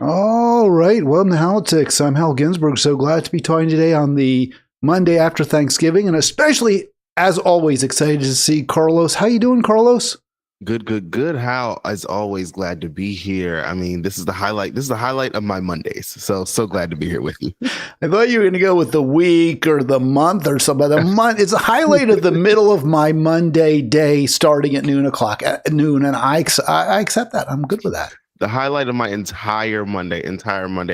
All right. Welcome to Halitics. I'm Hal Ginsberg. So glad to be talking today on the Monday after Thanksgiving, and especially, as always, excited to see Carlos. How you doing, Carlos? Good. How, as always, glad to be here. I mean, this is the highlight. This is the highlight of my Mondays. So glad to be here with you. I thought you were going to go with the week or the month or something. The month. It's a highlight of the middle of my Monday day, starting at noon, and I accept that. I'm good with that. The highlight of my entire Monday.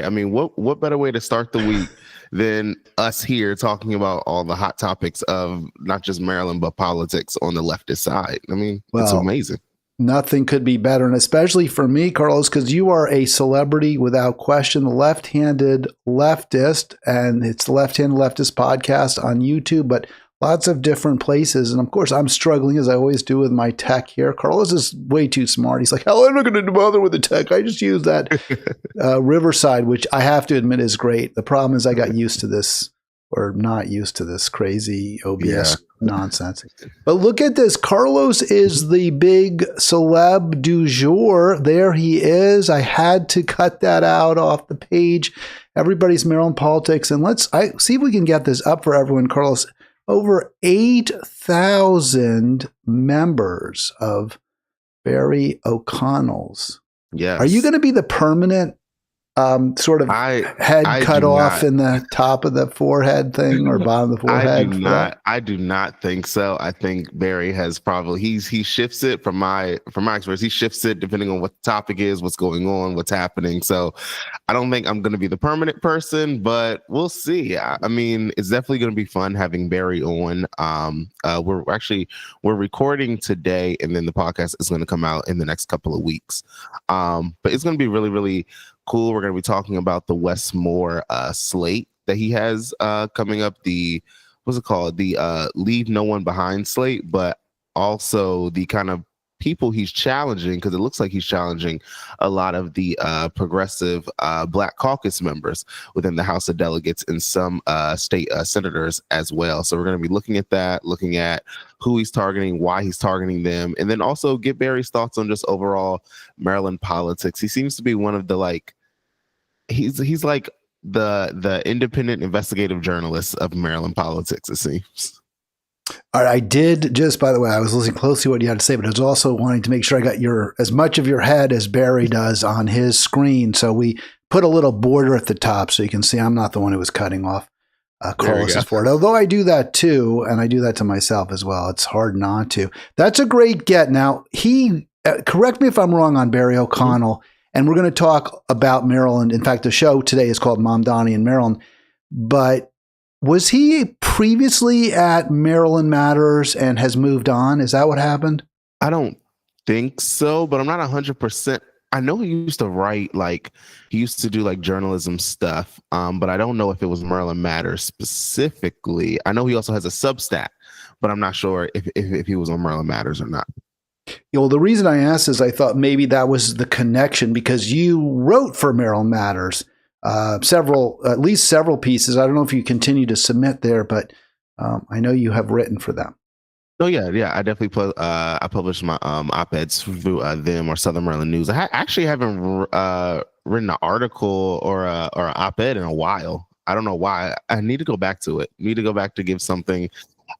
I mean, what better way to start the week than us here talking about all the hot topics of not just Maryland, but politics on the leftist side? I mean, it's amazing. Nothing could be better. And especially for me, Carlos, because you are a celebrity without question, the left-handed leftist, and it's the Left-Handed Leftist podcast on YouTube, but lots of different places. And of course, I'm struggling, as I always do, with my tech here. Carlos is way too smart. He's like, hell, I'm not going to bother with the tech. I just use that Riverside, which I have to admit is great. The problem is I got used to this, or not used to this crazy OBS nonsense. But look at this. Carlos is the big celeb du jour. There he is. I had to cut that out off the page. Everybody's Maryland politics. And let's see if we can get this up for everyone, Carlos. Over 8,000 members of Barry O'Connell's. Yes. Are you going to be the permanent sort of head cut off in the top of the forehead thing or bottom of the forehead? I do not think so. I think Barry has probably he shifts it from my experience. He shifts it depending on what the topic is, what's going on, what's happening. So I don't think I'm going to be the permanent person, but we'll see. I mean, it's definitely going to be fun having Barry on. We're recording today, and then the podcast is going to come out in the next couple of weeks. But it's going to be really, really cool. We're going to be talking about the Westmore slate that he has coming up. What's it called? The Leave No One Behind slate, but also the kind of people he's challenging, because it looks like he's challenging a lot of the progressive Black caucus members within the House of Delegates and some state senators as well. So we're going to be looking at that, looking at who he's targeting, why he's targeting them, and then also get Barry's thoughts on just overall Maryland politics. He seems to be one of the he's like the independent investigative journalist of Maryland politics, it seems. All right, I did just, by the way, I was listening closely to what you had to say, but I was also wanting to make sure I got as much of your head as Barry does on his screen. So we put a little border at the top so you can see I'm not the one who was cutting off Carlos's forehead. Although I do that too, and I do that to myself as well. It's hard not to. That's a great get. Now, correct me if I'm wrong on Barry O'Connell, mm-hmm. And we're going to talk about Maryland. In fact, the show today is called Mamdani in Maryland. But was he previously at Maryland Matters and has moved on? Is that what happened? I don't think so, but I'm not 100%. I know he used to write, he used to do journalism stuff, but I don't know if it was Maryland Matters specifically. I know he also has a Substack, but I'm not sure if he was on Maryland Matters or not. Well, the reason I asked is I thought maybe that was the connection, because you wrote for Maryland Matters, at least several pieces. I don't know if you continue to submit there, but I know you have written for them. Oh yeah. I definitely I published my op-eds through them or Southern Maryland News. I actually haven't written an article or an op-ed in a while. I don't know why. I need to go back to it. To give something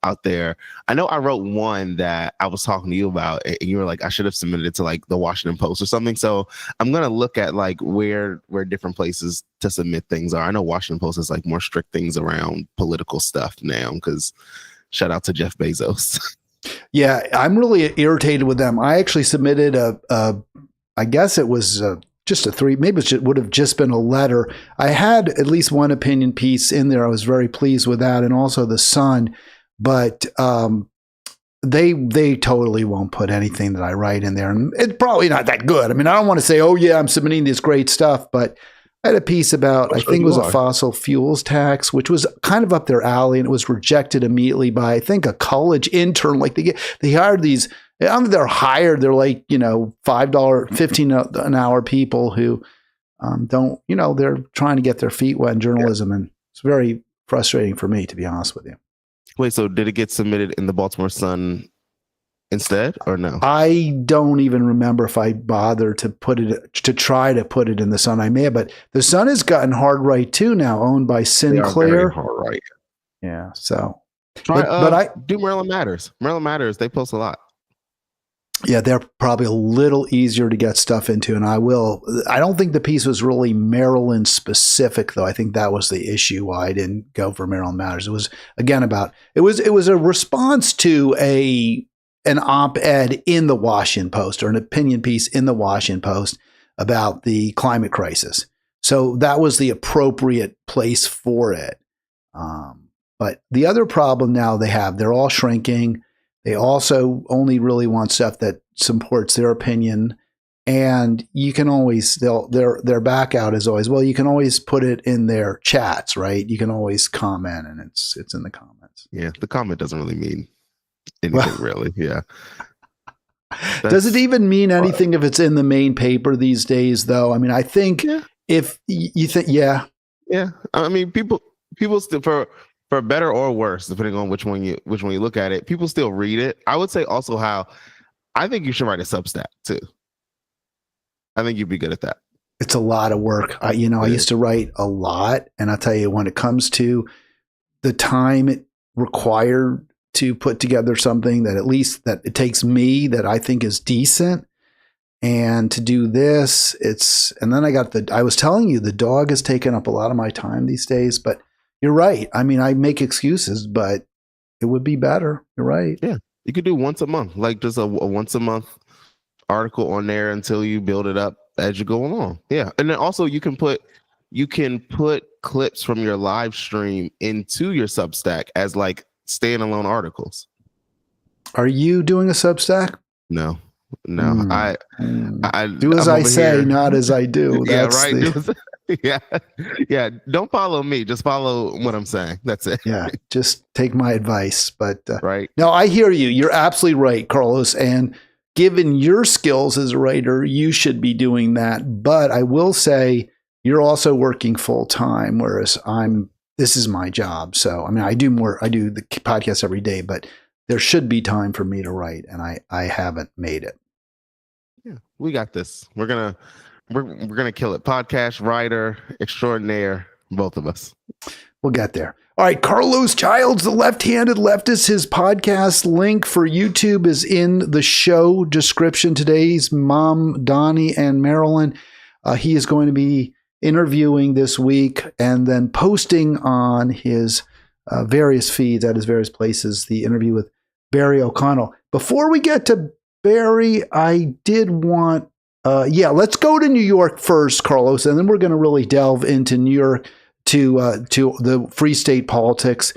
out there. I know I wrote one that I was talking to you about, and you were like, I should have submitted it to the Washington Post or something. So I'm gonna look at where different places to submit things are. I know Washington Post has more strict things around political stuff now, because shout out to Jeff Bezos. Yeah, I'm really irritated with them. I actually submitted I guess it was just a 3, maybe it would have just been a letter. I had at least one opinion piece in there. I was very pleased with that, and also the Sun. But they totally won't put anything that I write in there. And it's probably not that good. I mean, I don't want to say, oh, yeah, I'm submitting this great stuff. But I had a piece about, I think it was a fossil fuels tax, which was kind of up their alley. And it was rejected immediately by, I think, a college intern. They hired these, I don't think they're hired. They're $5, $15 an hour people who don't, they're trying to get their feet wet in journalism. And it's very frustrating for me, to be honest with you. Wait, so did it get submitted in the Baltimore Sun instead, or no? I don't even remember if I bothered to try to put it in the Sun. I may have, but the Sun has gotten hard right too now, owned by Sinclair. Hard right. Yeah. So try, but I do Maryland Matters. Maryland Matters. They post a lot. Yeah, they're probably a little easier to get stuff into, and I don't think the piece was really Maryland specific, though. I think that was the issue why I didn't go for Maryland Matters. It was again it was a response to an op-ed in the Washington Post, or an opinion piece in the Washington Post about the climate crisis. So that was the appropriate place for it. But the other problem now they're all shrinking. They also only really want stuff that supports their opinion. And you can always, their back out is always, well, you can always put it in their chats, right? You can always comment, and it's in the comments. Yeah, the comment doesn't really mean anything, really. Yeah. Does it even mean anything if it's in the main paper these days, though? I mean, I think if you think, yeah. I mean, people still, for better or worse, depending on which one you look at it, people still read it. I would say also how I think you should write a Substack too. I think you'd be good at that. It's a lot of work. I used to write a lot, and I'll tell you, when it comes to the time it required to put together something that at least that it takes me that I think is decent, and to do this, and then I was telling you, the dog has taken up a lot of my time these days, but you're right. I mean, I make excuses, but it would be better. You're right. Yeah. You could do once a month, like just a once a month article on there until you build it up as you go along. Yeah. And then also you can put clips from your live stream into your Substack as like standalone articles. Are you doing a Substack? No. I do as I say, here. Not as I do. Yeah, right. Yeah. Don't follow me. Just follow what I'm saying. That's it. Yeah. Just take my advice. But right. No, I hear you. You're absolutely right, Carlos. And given your skills as a writer, you should be doing that. But I will say you're also working full time, whereas this is my job. So, I mean, I do the podcast every day, but there should be time for me to write, and I haven't made it. Yeah, we got this. We're gonna kill it. Podcast writer extraordinaire, both of us. We'll get there. All right, Carlos Childs, the left-handed leftist. His podcast link for YouTube is in the show description. Today's Mamdani and Marilyn. He is going to be interviewing this week and then posting on his various feeds at his various places the interview with Barry O'Connell. Before we get to Barry, I did want, let's go to New York first, Carlos, and then we're going to really delve into New York to the Free State politics.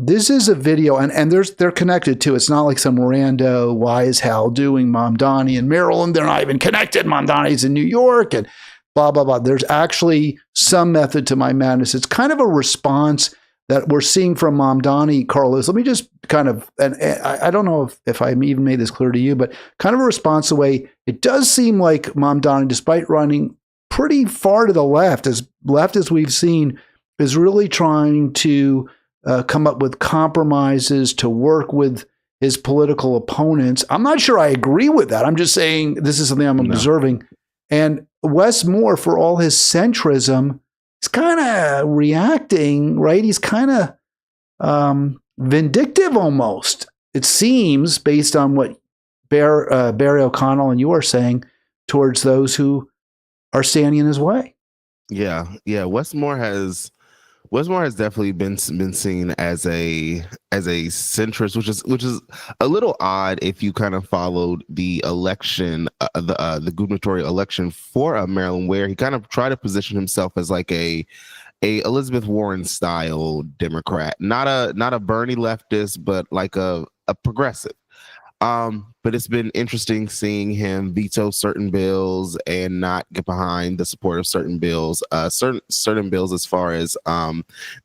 This is a video, and they're connected too. It's not like some rando why is hell doing Mamdani in Maryland. They're not even connected. Mamdani's in New York and blah, blah, blah. There's actually some method to my madness. It's kind of a response that we're seeing from Mamdani, Carlos. Let me just kind of, and I don't know if I even made this clear to you, but kind of a response the way it does seem like Mamdani, despite running pretty far to the left as we've seen, is really trying to come up with compromises to work with his political opponents. I'm not sure I agree with that. I'm just saying this is something I'm observing. And Wes Moore, for all his centrism, is kind of reacting, right? He's kind of vindictive almost, it seems, based on what Barry O'Connell and you are saying towards those who are standing in his way. Yeah. Wes Moore has definitely been seen as a centrist, which is a little odd if you kind of followed the election, the gubernatorial election for Maryland, where he kind of tried to position himself as like a Elizabeth Warren style Democrat, not a Bernie leftist, but like a progressive. But it's been interesting seeing him veto certain bills and not get behind the support of certain bills. Certain bills, as far as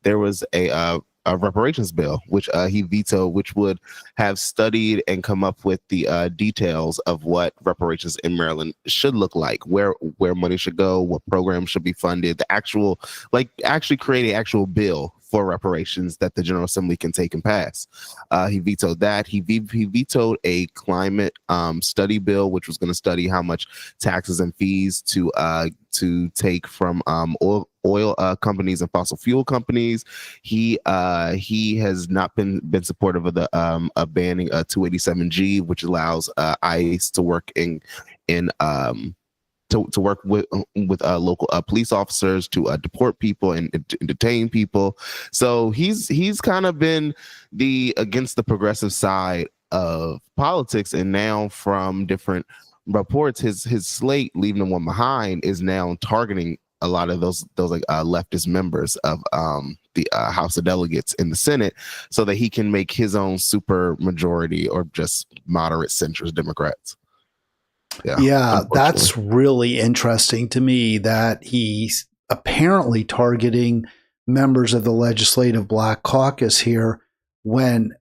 there was a reparations bill which he vetoed, which would have studied and come up with the details of what reparations in Maryland should look like, where money should go, what programs should be funded, actually create an actual bill for reparations that the General Assembly can take and pass. He vetoed that. He vetoed a climate study bill, which was going to study how much taxes and fees to take from oil companies and fossil fuel companies. He has not been supportive of the banning 287G, which allows ICE to work to work with local police officers to deport people and detain people. So he's kind of been against the progressive side of politics, and now from different reports, his slate, leaving the one behind, is now targeting a lot of those like leftist members of the House of Delegates in the Senate, so that he can make his own super majority or just moderate centrist Democrats. Yeah, that's really interesting to me that he's apparently targeting members of the Legislative Black Caucus here when,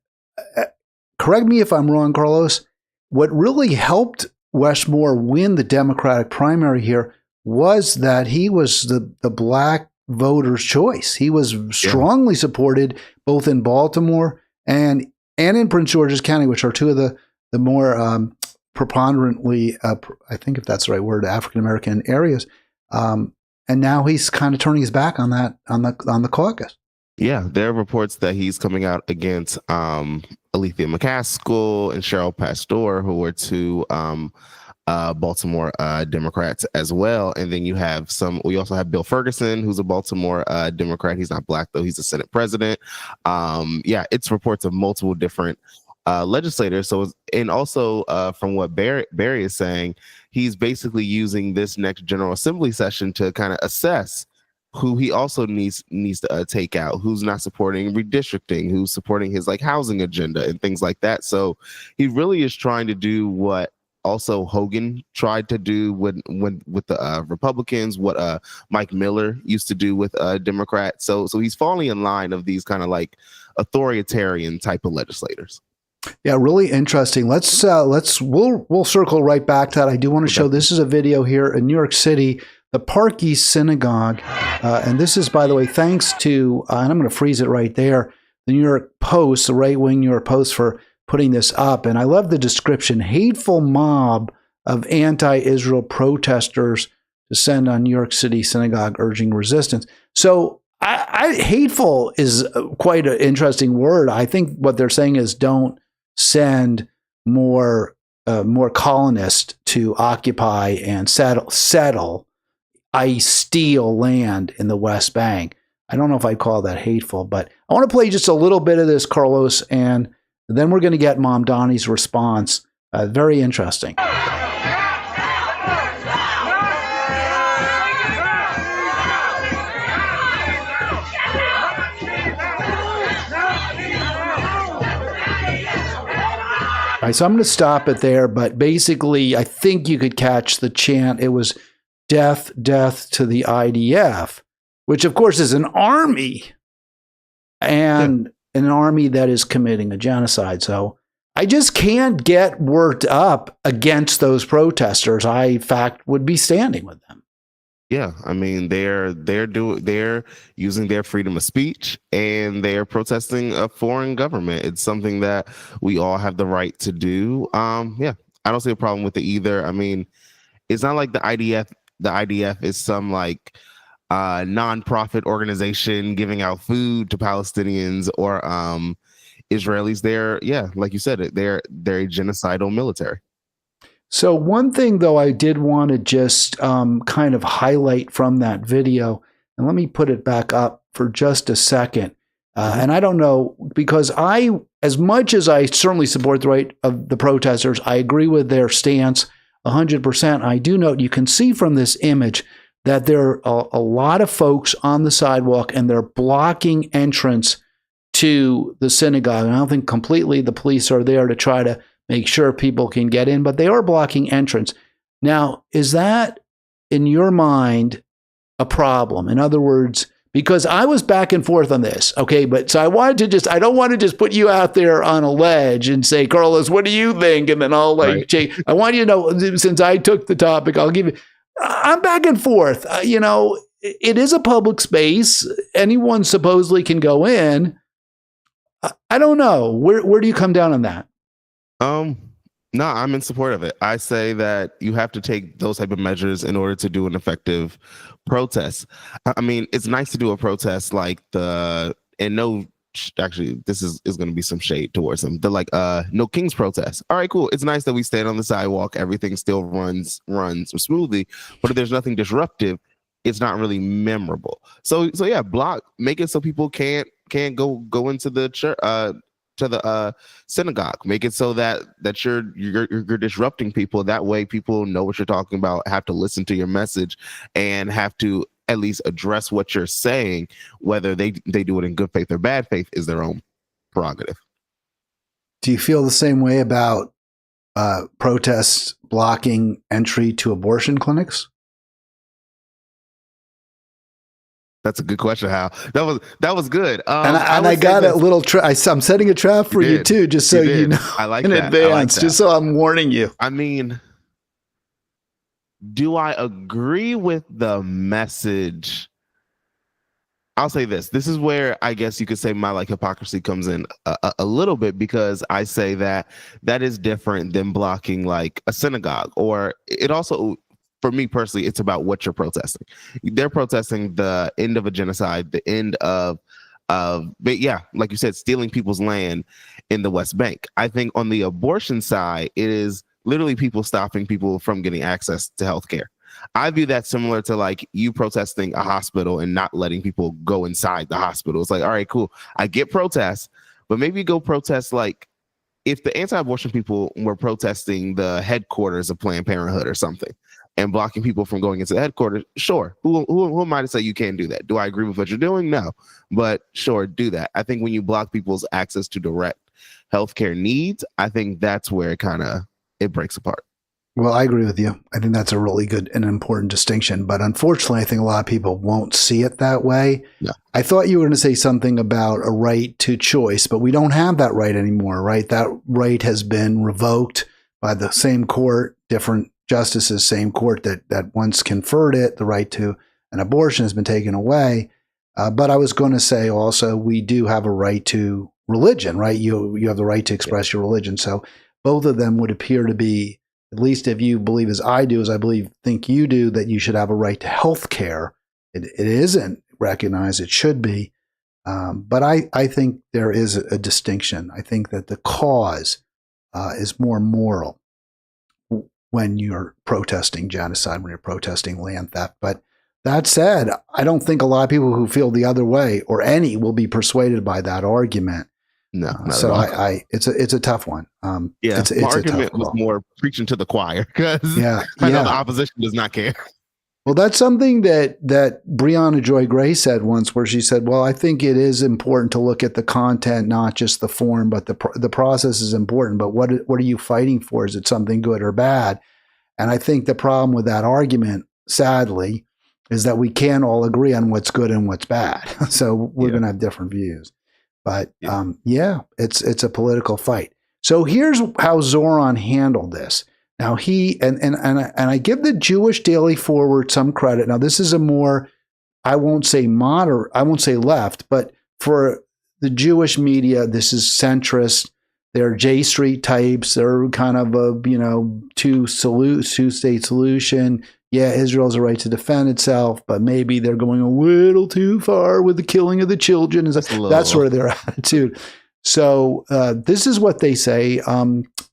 correct me if I'm wrong, Carlos, what really helped Westmore win the Democratic primary here was that he was the black voter's choice. He was strongly supported both in Baltimore and in Prince George's County, which are two of the more preponderantly, I think if that's the right word, African-American areas. And now he's kind of turning his back on that, on the caucus. Yeah, there are reports that he's coming out against Alethea McCaskill and Cheryl Pastor, who were two Baltimore Democrats as well. And then we also have Bill Ferguson, who's a Baltimore Democrat. He's not black, though. He's the Senate president. It's reports of multiple different legislators. So, and also from what Barry is saying, he's basically using this next General Assembly session to kind of assess who he also needs to take out, who's not supporting redistricting, who's supporting his like housing agenda and things like that. So he really is trying to do what also Hogan tried to do with the Republicans, what Mike Miller used to do with Democrats. So he's falling in line of these kind of like authoritarian type of legislators. Yeah, really interesting. We'll circle right back to that. I do want to show, this is a video here in New York City, the Park East Synagogue. And this is, by the way, thanks to, and I'm going to freeze it right there, the New York Post, the right-wing New York Post, for putting this up. And I love the description: hateful mob of anti-Israel protesters descend on New York City synagogue urging resistance. So hateful is quite an interesting word. I think what they're saying is don't send more colonists to occupy and settle, i.e. steal land in the West Bank. I don't know if I'd call that hateful, but I want to play just a little bit of this, Carlos, and then we're going to get Mamdani's response. Very interesting. All right, so I'm going to stop it there, but basically I think you could catch the chant. It was death, death to the IDF, which of course is an army, and an army that is committing a genocide. So I just can't get worked up against those protesters. I, in fact, would be standing with them. Yeah, I mean, they're using their freedom of speech, and they're protesting a foreign government. It's something that we all have the right to do. I don't see a problem with it either. I mean, it's not like the IDF is some like non-profit organization giving out food to Palestinians or Israelis. They're, like you said, they're a genocidal military. So one thing, though, I did want to just kind of highlight from that video, and let me put it back up for just a second. And I don't know, because as much as I certainly support the right of the protesters, I agree with their stance 100%. I do note, you can see from this image that there are a lot of folks on the sidewalk, and they're blocking entrance to the synagogue. And I don't think completely the police are there to try to make sure people can get in, but they are blocking entrance. Now, is that, in your mind, a problem? In other words, because I was back and forth on this, okay, but so I don't want to just put you out there on a ledge and say, Carlos, what do you think? And then I'll change. I want you to know, since I took the topic, I'll give you, I'm back and forth. it is a public space. Anyone supposedly can go in. I don't know. Where do you come down on that? No, I'm in support of it. I say that you have to take those type of measures in order to do an effective protest. I mean, it's nice to do a protest like actually, this is going to be some shade towards them. The No Kings protest. All right, cool. It's nice that we stand on the sidewalk. Everything still runs smoothly, but if there's nothing disruptive, it's not really memorable. So yeah, make it so people can't go into the church, to the synagogue. Make it so that you're disrupting people. That way, people know what you're talking about, have to listen to your message, and have to at least address what you're saying. Whether they do it in good faith or bad faith is their own prerogative. Do you feel the same way about protests blocking entry to abortion clinics? That's a good question, Hal. That was good. And I got a little. I'm setting a trap for you too, just so you know. I like in that. advance, just so I'm warning you. I mean, do I agree with the message? I'll say this. This is where I guess you could say my hypocrisy comes in a little bit, because I say that is different than blocking a synagogue, or it also. For me personally, it's about what you're protesting. They're protesting the end of a genocide, the end of, but yeah, like you said, stealing people's land in the West Bank. I think on the abortion side, it is literally people stopping people from getting access to healthcare. I view that similar to you protesting a hospital and not letting people go inside the hospital. It's all right, cool. I get protests, but maybe go protest if the anti-abortion people were protesting the headquarters of Planned Parenthood or something, and blocking people from going into the headquarters, sure. Who am I to say you can't do that? Do I agree with what you're doing? No. But sure, do that. I think when you block people's access to direct healthcare needs, I think that's where it breaks apart. Well, I agree with you. I think that's a really good and important distinction. But unfortunately, I think a lot of people won't see it that way. No. I thought you were going to say something about a right to choice, but we don't have that right anymore, right? That right has been revoked by the same court, different justices, same court that once conferred it. The right to an abortion has been taken away. But I was going to say also, we do have a right to religion, right? You have the right to express your religion. So both of them would appear to be, at least if you believe as I do, as I think you do, that you should have a right to health care. It isn't recognized. It should be. But I think there is a distinction. I think that the cause is more moral when you're protesting genocide, when you're protesting land theft. But that said, I don't think a lot of people who feel the other way, or any, will be persuaded by that argument. No, so it's a tough one. It's my argument was more preaching to the choir, because I know the opposition does not care. Well, that's something that Breonna Joy Gray said once, where she said, well, I think it is important to look at the content, not just the form, but the process is important. But what are you fighting for? Is it something good or bad? And I think the problem with that argument, sadly, is that we can't all agree on what's good and what's bad. So we're going to have different views. But it's a political fight. So here's how Zoran handled this. Now he and I give the Jewish Daily Forward some credit. Now this is a more, I won't say moderate, I won't say left, but for the Jewish media, this is centrist. They're J Street types. They're kind of a two-state solution. Yeah, Israel has a right to defend itself, but maybe they're going a little too far with the killing of the children. That's sort of their attitude. So this is what they say.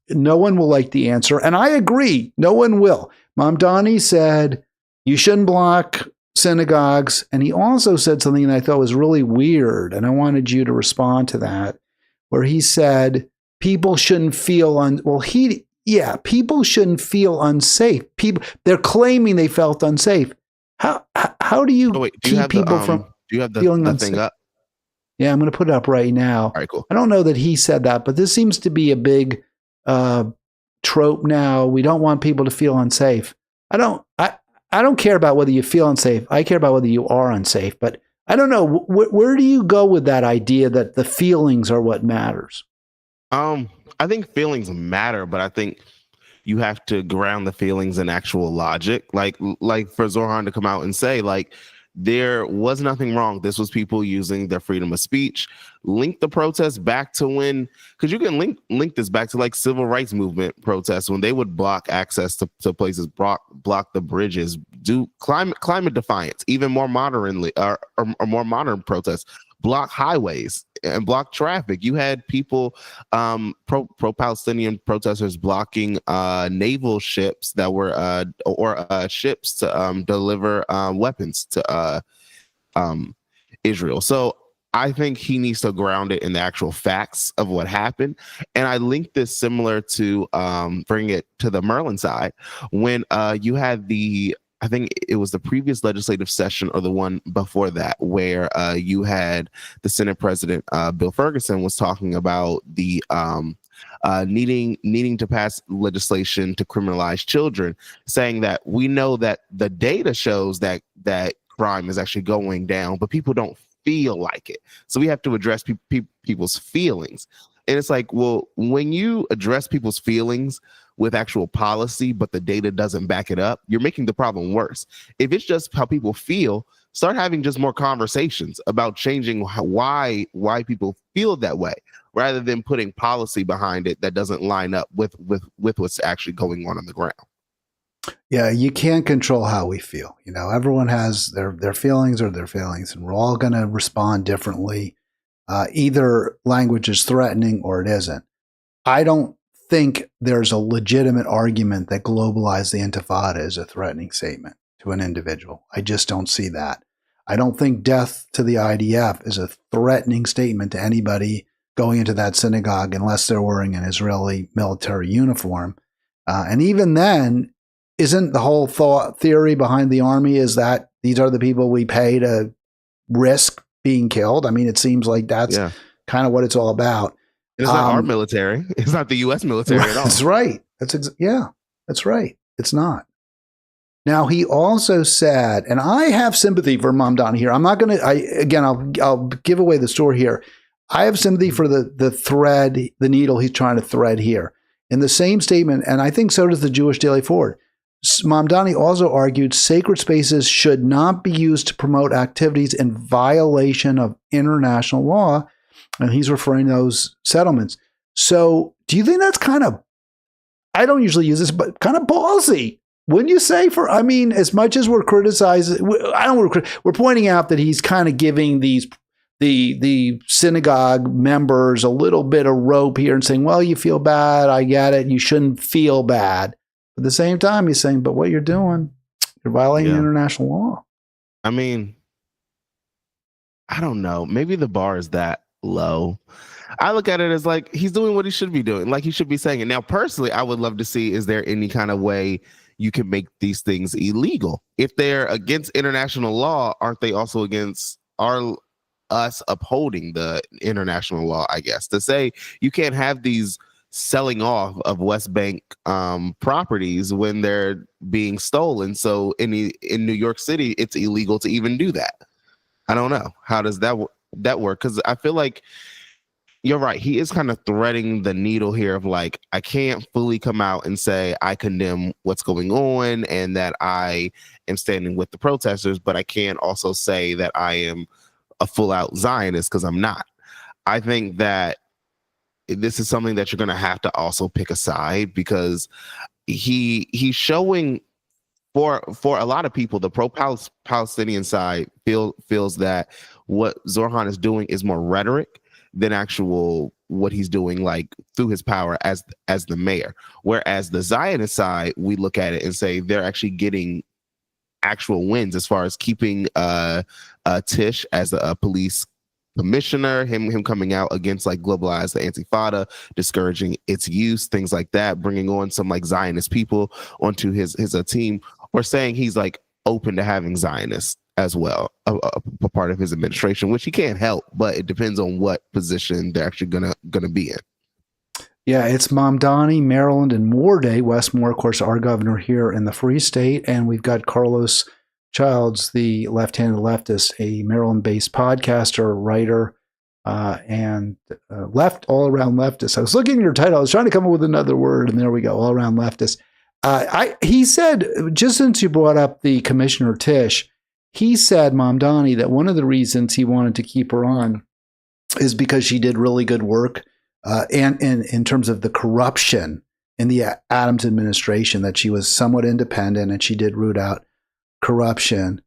No one will like the answer. And I agree. No one will. Mamdani said, you shouldn't block synagogues. And he also said something that I thought was really weird. And I wanted you to respond to that, where he said, people shouldn't feel people shouldn't feel unsafe. They're claiming they felt unsafe. How do you keep people from feeling unsafe? Thing up? Yeah, I'm going to put it up right now. All right, cool. I don't know that he said that, but this seems to be a big trope now. We don't want people to feel unsafe. I don't care about whether you feel unsafe. I care about whether you are unsafe. But I don't know. Where do you go with that idea that the feelings are what matters? I think feelings matter, but I think you have to ground the feelings in actual logic. Like for Zoran to come out and say, there was nothing wrong. This was people using their freedom of speech. Link the protests back to when, because you can link this back to like civil rights movement protests when they would block access to places, block the bridges, do climate defiance, even more modernly or more modern protests, block highways and block traffic. You had people, pro-Palestinian protesters blocking naval ships that were ships to deliver weapons to Israel. So I think he needs to ground it in the actual facts of what happened. And I link this similar to bring it to the Merlin side when you had I think it was the previous legislative session or the one before that, where you had the Senate President Bill Ferguson was talking about the needing to pass legislation to criminalize children, saying that we know that the data shows that crime is actually going down, but people don't feel like it. So we have to address people's feelings. And it's like, well, when you address people's feelings with actual policy, but the data doesn't back it up, you're making the problem worse. If it's just how people feel, start having just more conversations about changing why people feel that way, rather than putting policy behind it that doesn't line up with what's actually going on the ground. Yeah, you can't control how we feel. You know, everyone has their feelings or their feelings, and we're all going to respond differently. Either language is threatening or it isn't. I don't think there's a legitimate argument that globalize the Intifada is a threatening statement to an individual. I just don't see that. I don't think death to the IDF is a threatening statement to anybody going into that synagogue unless they're wearing an Israeli military uniform. And even then, isn't the whole theory behind the army is that these are the people we pay to risk being killed? I mean, it seems like that's kind of what it's all about. It's not our military. It's not the U.S. military at all. That's right. That's right. It's not. Now, he also said, and I have sympathy for Mamdani here. I'm not going to, I'll give away the story here. I have sympathy for the thread, the needle he's trying to thread here. In the same statement, and I think so does the Jewish Daily Forward, Mamdani also argued sacred spaces should not be used to promote activities in violation of international law. And he's referring to those settlements. So do you think that's kind of, I don't usually use this, but kind of ballsy? Wouldn't you say? As much as we're criticizing, we're pointing out that he's kind of giving the synagogue members a little bit of rope here and saying, well, you feel bad. I get it. You shouldn't feel bad. At the same time, he's saying, but what you're doing, you're violating international law. I mean, I don't know. Maybe the bar is that low. I look at it as like he's doing what he should be doing. Like he should be saying it. Now, personally, I would love to see, is there any kind of way you can make these things illegal? If they're against international law, aren't they also against us upholding the international law, I guess? To say you can't have these selling off of West Bank properties when they're being stolen. So in New York City, it's illegal to even do that. I don't know. How does that work? Because I feel like you're right. He is kind of threading the needle here of like, I can't fully come out and say I condemn what's going on and that I am standing with the protesters, but I can't also say that I am a full out Zionist, because I'm not. I think that this is something that you're going to have to also pick a side, because he's showing for a lot of people, the pro-Palestinian side feels that what Zorhan is doing is more rhetoric than actual what he's doing, like through his power as the mayor. Whereas the Zionist side, we look at it and say they're actually getting actual wins as far as keeping Tish as a police commissioner, him coming out against like globalize the Intifada, discouraging its use, things like that, bringing on some like Zionist people onto his team, or saying he's like open to having Zionists as well, a part of his administration, which he can't help, but it depends on what position they're actually gonna be in. Yeah, it's Mamdani, Maryland, and Morday. Wes Moore, of course, our governor here in the Free State, and we've got Carlos Childs, the left-handed leftist, a Maryland-based podcaster, writer, and all-around leftist. I was looking at your title. I was trying to come up with another word, and there we go, all-around leftist. He said, just since you brought up the Commissioner Tish, he said, Mamdani, that one of the reasons he wanted to keep her on is because she did really good work, and in terms of the corruption in the Adams administration, that she was somewhat independent and she did root out corruption,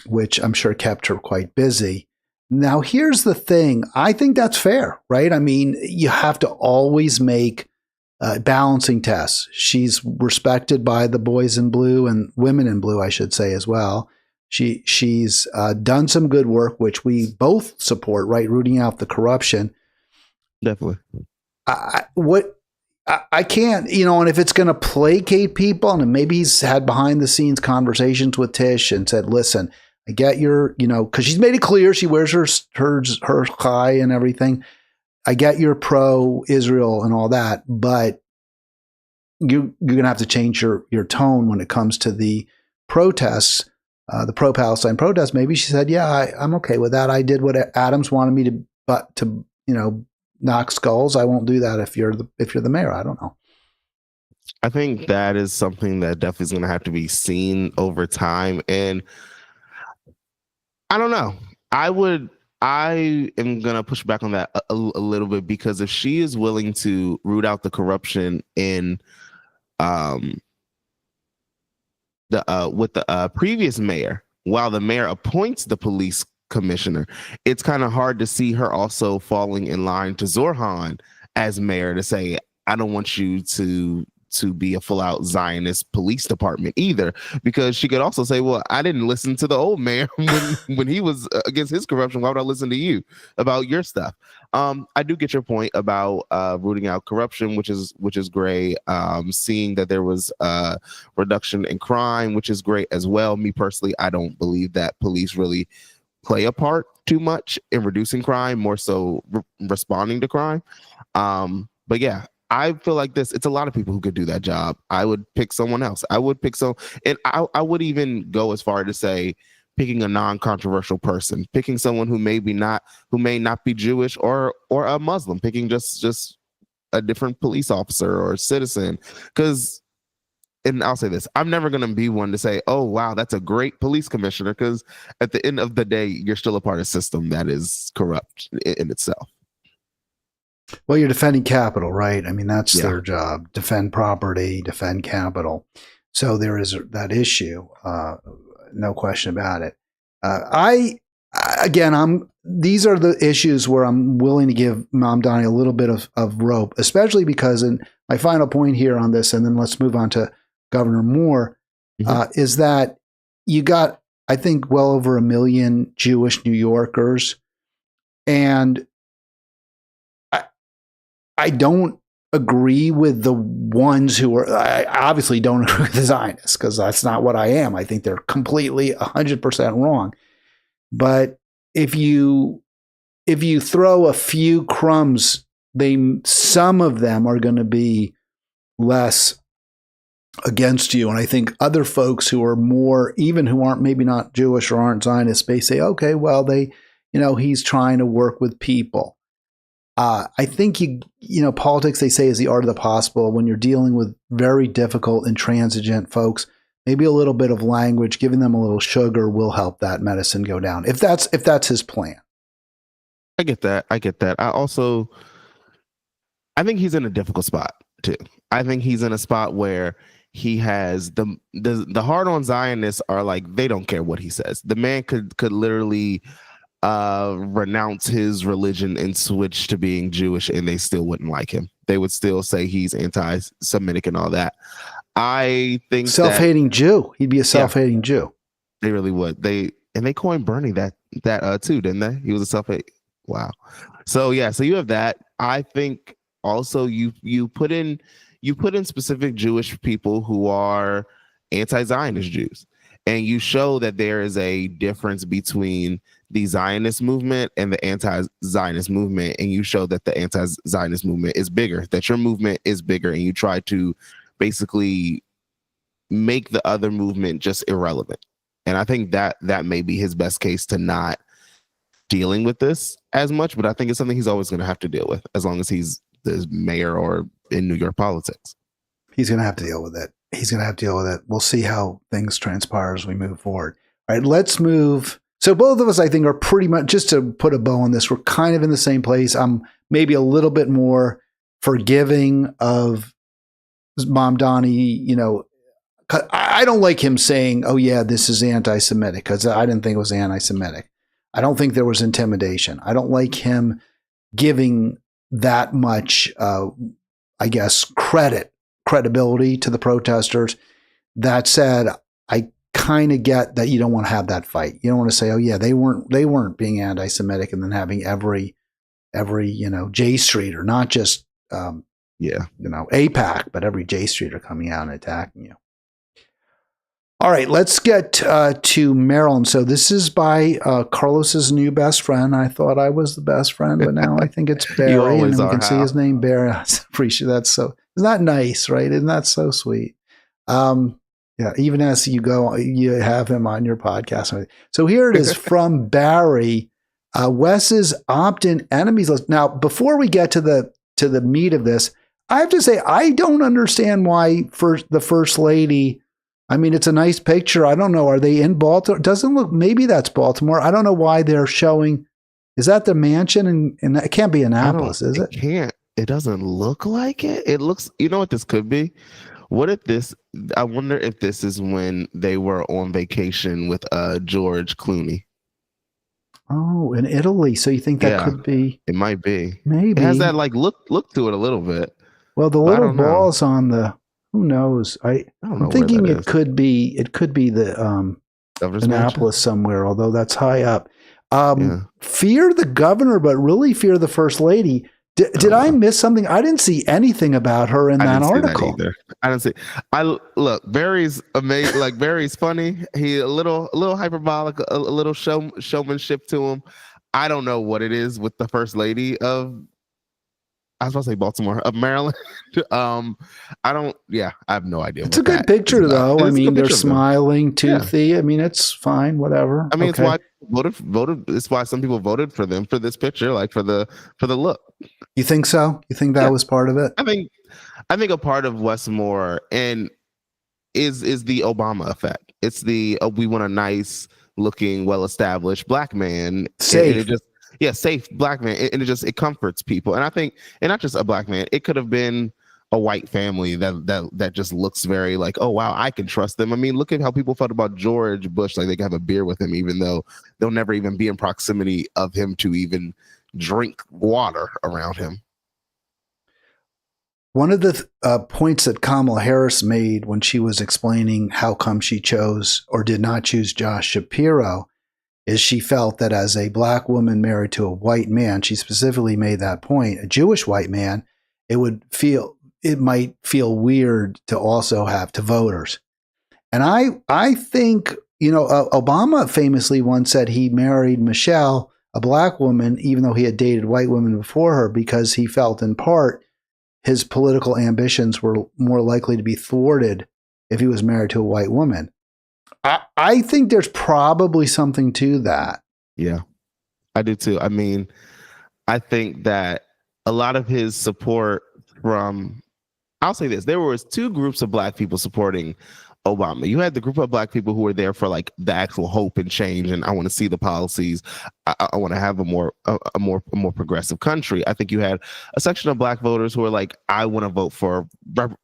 which I'm sure kept her quite busy. Now, here's the thing. I think that's fair, right? I mean, you have to always make balancing tests. She's respected by the boys in blue and women in blue, I should say, as well. She's done some good work, which we both support, right? Rooting out the corruption. Definitely. I can't, and if it's going to placate people, and maybe he's had behind the scenes conversations with Tish and said, listen, I get your, because she's made it clear she wears her chai and everything. I get your pro-Israel and all that, but you're going to have to change your tone when it comes to the protests, the pro-Palestine protests. Maybe she said, yeah, I'm okay with that. I did what Adams wanted me to knock skulls. I won't do that if you're the mayor. I don't know. I think that is something that definitely is going to have to be seen over time. And I don't know. I am going to push back on that a little bit, because if she is willing to root out the corruption in with the previous mayor, while the mayor appoints the police commissioner, it's kind of hard to see her also falling in line to Zorhan as mayor to say, I don't want you to be a full-out Zionist police department either, because she could also say, well, I didn't listen to the old mayor when he was against his corruption. Why would I listen to you about your stuff? I do get your point about rooting out corruption, which is great. Seeing that there was a reduction in crime, which is great as well. Me personally, I don't believe that police really play a part too much in reducing crime, more so responding to crime. But yeah, I feel like it's a lot of people who could do that job. I would pick someone else. I would pick and I would even go as far to say picking a non-controversial person, picking someone who may not be Jewish or a Muslim, picking just a different police officer or citizen. And I'll say this, I'm never going to be one to say, oh, wow, that's a great police commissioner, because at the end of the day, you're still a part of a system that is corrupt in itself. Well, you're defending capital, right? I mean, that's their job. Defend property, defend capital. So there is that issue. No question about it. These are the issues where I'm willing to give Mamdani a little bit of rope, especially because, and my final point here on this, and then let's move on to Governor Moore, is that you got, I think, well over 1 million Jewish New Yorkers. And I don't agree with the ones who are, I obviously don't agree with the Zionists, because that's not what I am. I think they're completely 100% wrong. But if you throw a few crumbs, some of them are going to be less against you. And I think other folks who are more, even who aren't maybe not Jewish or aren't Zionists, may say, okay, well, he's trying to work with people. I think politics, they say, is the art of the possible. When you're dealing with very difficult, intransigent folks, maybe a little bit of language, giving them a little sugar will help that medicine go down. If that's his plan. I get that. I think he's in a difficult spot too. I think he's in a spot where he has the hard-on Zionists are like, they don't care what he says. The man could literally renounce his religion and switch to being Jewish, and they still wouldn't like him. They would still say he's anti-Semitic and all that. I think self-hating Jew. He'd be a self-hating Jew. They really would. They coined Bernie that too, didn't they? He was a self-hate. Wow. So yeah, so you have that. I think also you put in specific Jewish people who are anti-Zionist Jews, and you show that there is a difference between the Zionist movement and the anti-Zionist movement, and you show that the anti-Zionist movement is bigger, that your movement is bigger, and you try to basically make the other movement just irrelevant. And I think that may be his best case to not dealing with this as much, but I think it's something he's always going to have to deal with as long as he's the mayor or in New York politics. He's going to have to deal with it. We'll see how things transpire as we move forward. All right, let's move. So both of us, I think, are pretty much, just to put a bow on this, we're kind of in the same place. I'm maybe a little bit more forgiving of Mamdani. I don't like him saying, oh yeah, this is anti-Semitic, because I didn't think it was anti-Semitic. I don't think there was intimidation. I don't like him giving that much, I guess, credibility to the protesters. That said, I kind of get that you don't want to have that fight. You don't want to say, oh yeah, they weren't being anti-Semitic, and then having every J Streeter, not just APAC, but every J Streeter coming out and attacking you. All right, let's get to Maryland. So this is by Carlos's new best friend. I thought I was the best friend, but now I think it's Barry. You always and we are, can see his name, Barry. I appreciate that. So isn't that nice, right? Isn't that so sweet? Yeah, even as you go, you have him on your podcast. So here it is from Barry, Wes's opt-in enemies list. Now, before we get to the meat of this, I have to say I don't understand why the First Lady. I mean, it's a nice picture. I don't know. Are they in Baltimore? Doesn't look. Maybe that's Baltimore. I don't know why they're showing. Is that the mansion? And it can't be Annapolis, is it? It can't. It doesn't look like it. It looks. You know what this could be? What if this? I wonder if this is when they were on vacation with George Clooney. Oh, in Italy. So you think that could be? It might be. Maybe it has that like look to it a little bit. Well, the little balls on the. Who knows? I'm thinking it could be. It could be the Annapolis somewhere. Although that's high up. Fear the governor, but really fear the First Lady. Did I miss something? I didn't see anything about her in that article. I didn't see. Look, Barry's amazing. Like Barry's funny. He a little hyperbolic, a little showmanship to him. I don't know what it is with the First Lady of. I was about to say Baltimore, of Maryland. I have no idea. It's a good picture, though. I mean, they're smiling, toothy. Yeah. I mean, it's fine, whatever. I mean, it's why voted. It's why some people voted for them for this picture, like for the look. You think so? You think that was part of it? I think a part of Westmore and is the Obama effect. It's the we want a nice looking, well established black man. Safe. Safe black man, and it comforts people. And I think, and not just a black man, it could have been a white family that just looks very like, oh wow, I can trust them. I mean, look at how people felt about George Bush, like they can have a beer with him, even though they'll never even be in proximity of him to even drink water around him. One of the points that Kamala Harris made when she was explaining how come she chose or did not choose Josh Shapiro is she felt that as a black woman married to a white man, she specifically made that point, a Jewish white man, it might feel weird to also have to voters. And I think, Obama famously once said he married Michelle, a black woman, even though he had dated white women before her, because he felt in part his political ambitions were more likely to be thwarted if he was married to a white woman. I think there's probably something to that. Yeah, I do too. I mean, I think that a lot of his support I'll say this, there was two groups of black people supporting Obama. You had the group of black people who were there for like the actual hope and change, and I want to see the policies. I want to have a more progressive country. I think you had a section of black voters who are like, I want to vote for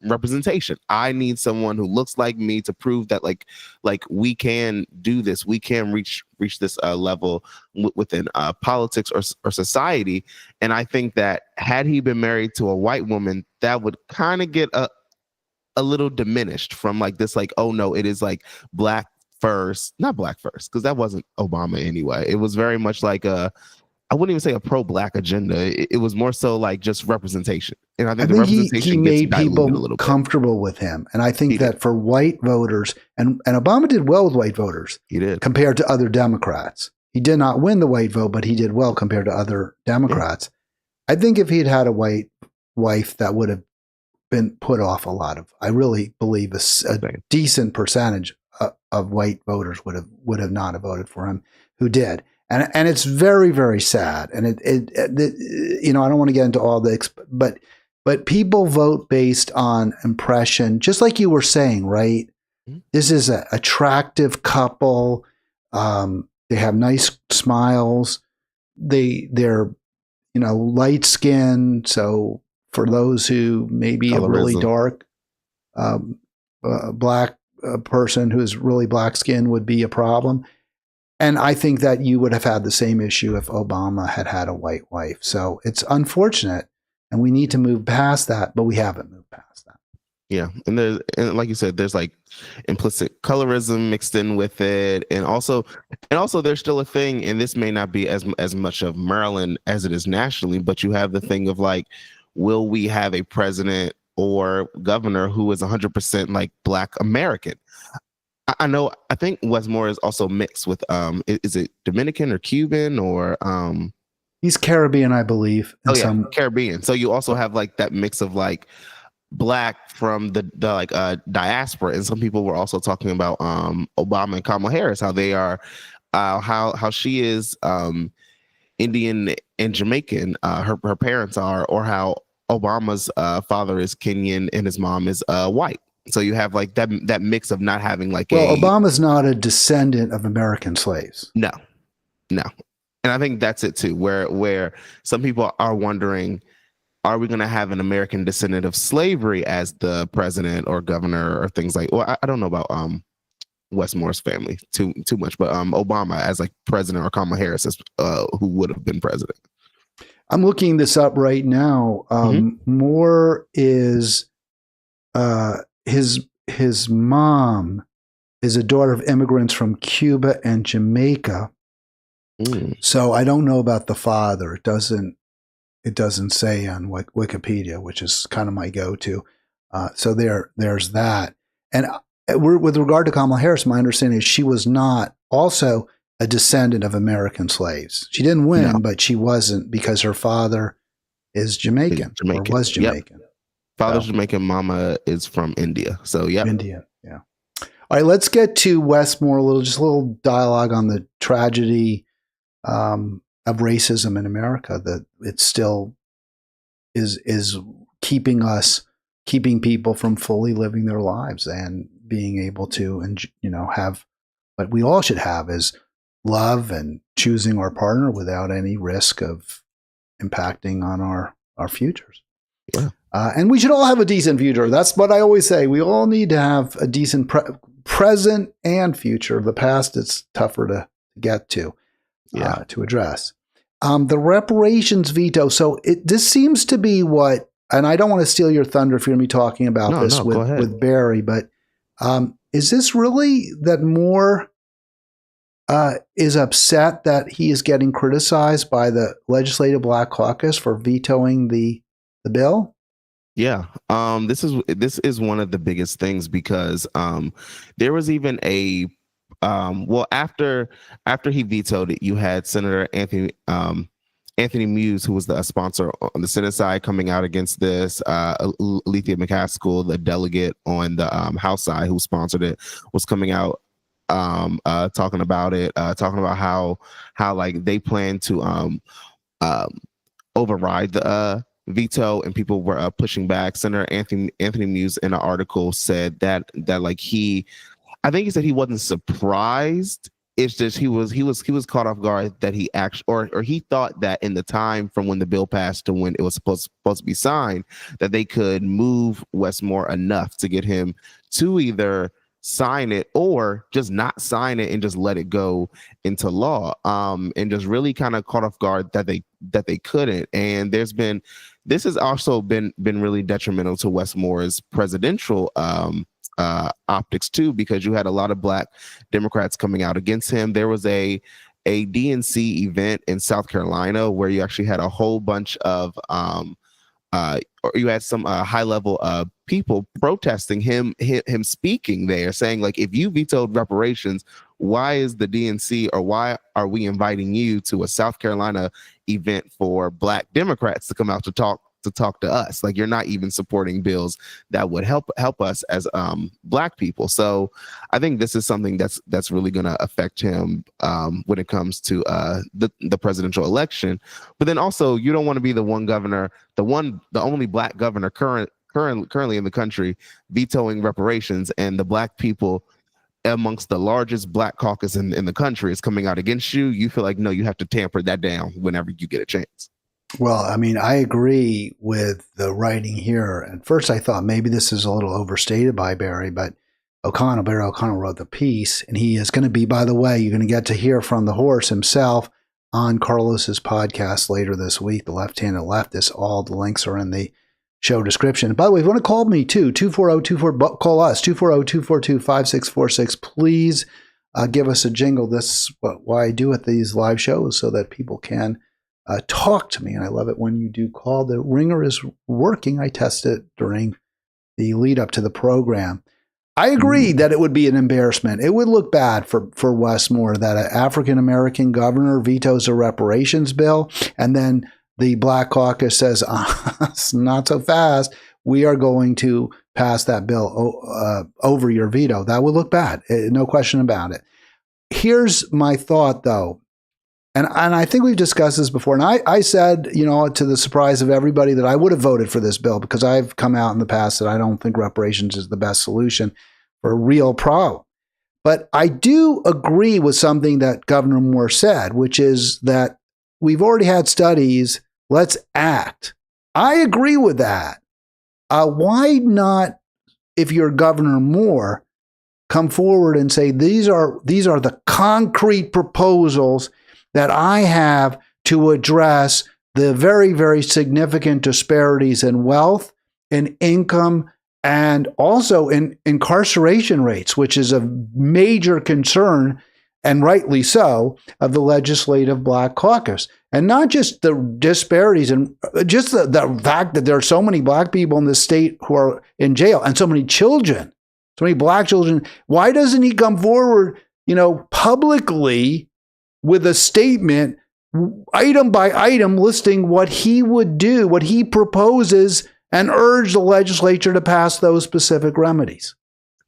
representation. I need someone who looks like me to prove that like we can do this. We can reach this level within politics or society. And I think that had he been married to a white woman, that would kind of get a little diminished from like this, like, oh no, it is like black first, not black first, because that wasn't Obama anyway. It was very much like I wouldn't even say a pro-black agenda. It was more so like just representation. And I think the representation he made people comfortable with him. And I think that for white voters, and Obama did well with white voters. He did. Compared to other Democrats. He did not win the white vote, but he did well compared to other Democrats. Yeah. I think if he'd had a white wife, that would have been put off a lot of, I really believe a decent percentage of white voters would have not have voted for him who did. And it's very, very sad. And I don't want to get into all the, but people vote based on impression, just like you were saying, right? Mm-hmm. This is an attractive couple. They have nice smiles. They're light skin. So for those who may be a really Colorism. dark black person who's really black skin would be a problem. And I think that you would have had the same issue if Obama had a white wife. So it's unfortunate, and we need to move past that, but we haven't moved past that. Yeah, and like you said, there's like implicit colorism mixed in with it, and also there's still a thing, and this may not be as much of Maryland as it is nationally, but you have the thing of like, will we have a president or governor who is 100% like Black American? I think Westmore is also mixed with is it Dominican or Cuban or he's Caribbean, I believe. Caribbean. So you also have like that mix of like Black from the like diaspora, and some people were also talking about Obama and Kamala Harris, how they are how she is Indian and Jamaican, her parents are, or how Obama's father is Kenyan and his mom is white. So you have like that mix of not having like Obama's not a descendant of American slaves. No. And I think that's it too, where some people are wondering, are we going to have an American descendant of slavery as the president or governor or things like? Well, I don't know about Westmore's family too much, but Obama as like president or Kamala Harris as who would have been president. I'm looking this up right now. Moore is his mom is a daughter of immigrants from Cuba and Jamaica. So I don't know about the father. It doesn't say on Wikipedia, which is kind of my go-to. So there's that. And with regard to Kamala Harris, my understanding is she was not also a descendant of American slaves. She didn't win, but she wasn't, because her father is Jamaican. Or was Jamaican. Yep. Father's Jamaican, mama is from India. So yeah. India, yeah. All right, let's get to Westmore. Just a little dialogue on the tragedy of racism in America, that it still is keeping people from fully living their lives and being able to, and have what we all should have, is love and choosing our partner without any risk of impacting on our futures. Yeah. And we should all have a decent future. That's what I always say. We all need to have a decent present and future. The past, it's tougher to get to, to address. The reparations veto. So this seems to be what, and I don't want to steal your thunder if you're going to be talking about this with Barry, but is this really that Moore is upset that he is getting criticized by the Legislative Black Caucus for vetoing the bill? Yeah. This is one of the biggest things, because there was even a after he vetoed it, you had Senator Anthony Muse, who was the sponsor on the Senate side, coming out against this. Alethea McCaskill, the delegate on the House side who sponsored it, was coming out talking about it, talking about how like they plan to override the veto, and people were pushing back. Senator Anthony Muse in an article said that like I think he said he wasn't surprised. It's just he was caught off guard that he actually, or he thought that in the time from when the bill passed to when it was supposed to be signed, that they could move Westmore enough to get him to either sign it or just not sign it and just let it go into law, and just really kind of caught off guard that they couldn't. And this has also been really detrimental to Westmore's presidential optics too, because you had a lot of Black Democrats coming out against him. There was a DNC event in South Carolina where you actually had a whole bunch of or you had some high level people protesting him speaking there, saying like, if you vetoed reparations, why is the DNC, or why are we inviting you to a South Carolina event for Black Democrats to come out to talk to us? Like, you're not even supporting bills that would help us as Black people. So I think this is something that's really going to affect him when it comes to the presidential election. But then also, you don't want to be the only Black governor currently in the country vetoing reparations, and the Black people amongst the largest black caucus in the country is coming out against you, you feel like, no, you have to tamper that down whenever you get a chance. Well, I mean, I agree with the writing here. At first, I thought maybe this is a little overstated by Barry, but Barry O'Connell wrote the piece, and he is going to be, by the way, you're going to get to hear from the horse himself on Carlos's podcast later this week, The Left-Handed Leftist. All the links are in the show description. By the way, if you want to call me too, 240-24, call us, 240-242-5646. Please give us a jingle. This is why I do at these live shows, so that people can talk to me. And I love it when you do call. The ringer is working. I test it during the lead up to the program. I agree that it would be an embarrassment. It would look bad for Wes Moore that an African-American governor vetoes a reparations bill, and then the Black Caucus says, not so fast. We are going to pass that bill over your veto. That would look bad. No question about it. Here's my thought, though. And I think we've discussed this before. And I said, to the surprise of everybody, that I would have voted for this bill, because I've come out in the past that I don't think reparations is the best solution for a real problem. But I do agree with something that Governor Moore said, which is that we've already had studies. Let's act. I agree with that. Why not, if you're Governor Moore, come forward and say, these are the concrete proposals that I have to address the very, very significant disparities in wealth, in income, and also in incarceration rates, which is a major concern, and rightly so, of the legislative Black Caucus. And not just the disparities, and just the fact that there are so many Black people in this state who are in jail, and so many children, so many Black children. Why doesn't he come forward, publicly with a statement, item by item, listing what he would do, what he proposes, and urge the legislature to pass those specific remedies?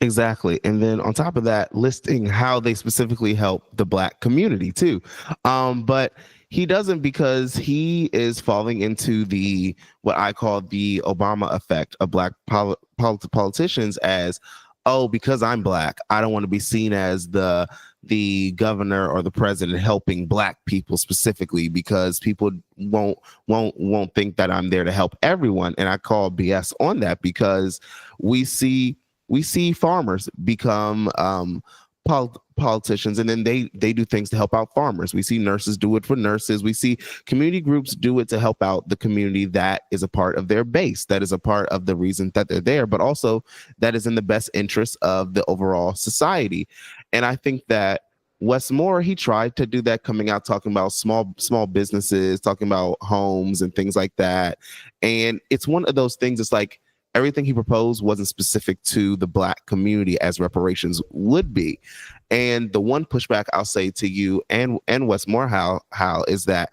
Exactly. And then on top of that, listing how they specifically help the Black community too. But he doesn't, because he is falling into what I call the Obama effect of Black politicians as, oh, because I'm Black, I don't want to be seen as the governor or the president helping Black people specifically, because people won't think that I'm there to help everyone. And I call BS on that, because we see farmers become politicians, and then they do things to help out farmers. We see nurses do it for nurses. We see community groups do it to help out the community that is a part of their base, that is a part of the reason that they're there, but also that is in the best interest of the overall society. And I think that Wes Moore, he tried to do that, coming out talking about small businesses, talking about homes and things like that. And it's one of those things, it's like everything he proposed wasn't specific to the Black community as reparations would be. And the one pushback I'll say to you and Wes Moore, Hal, is that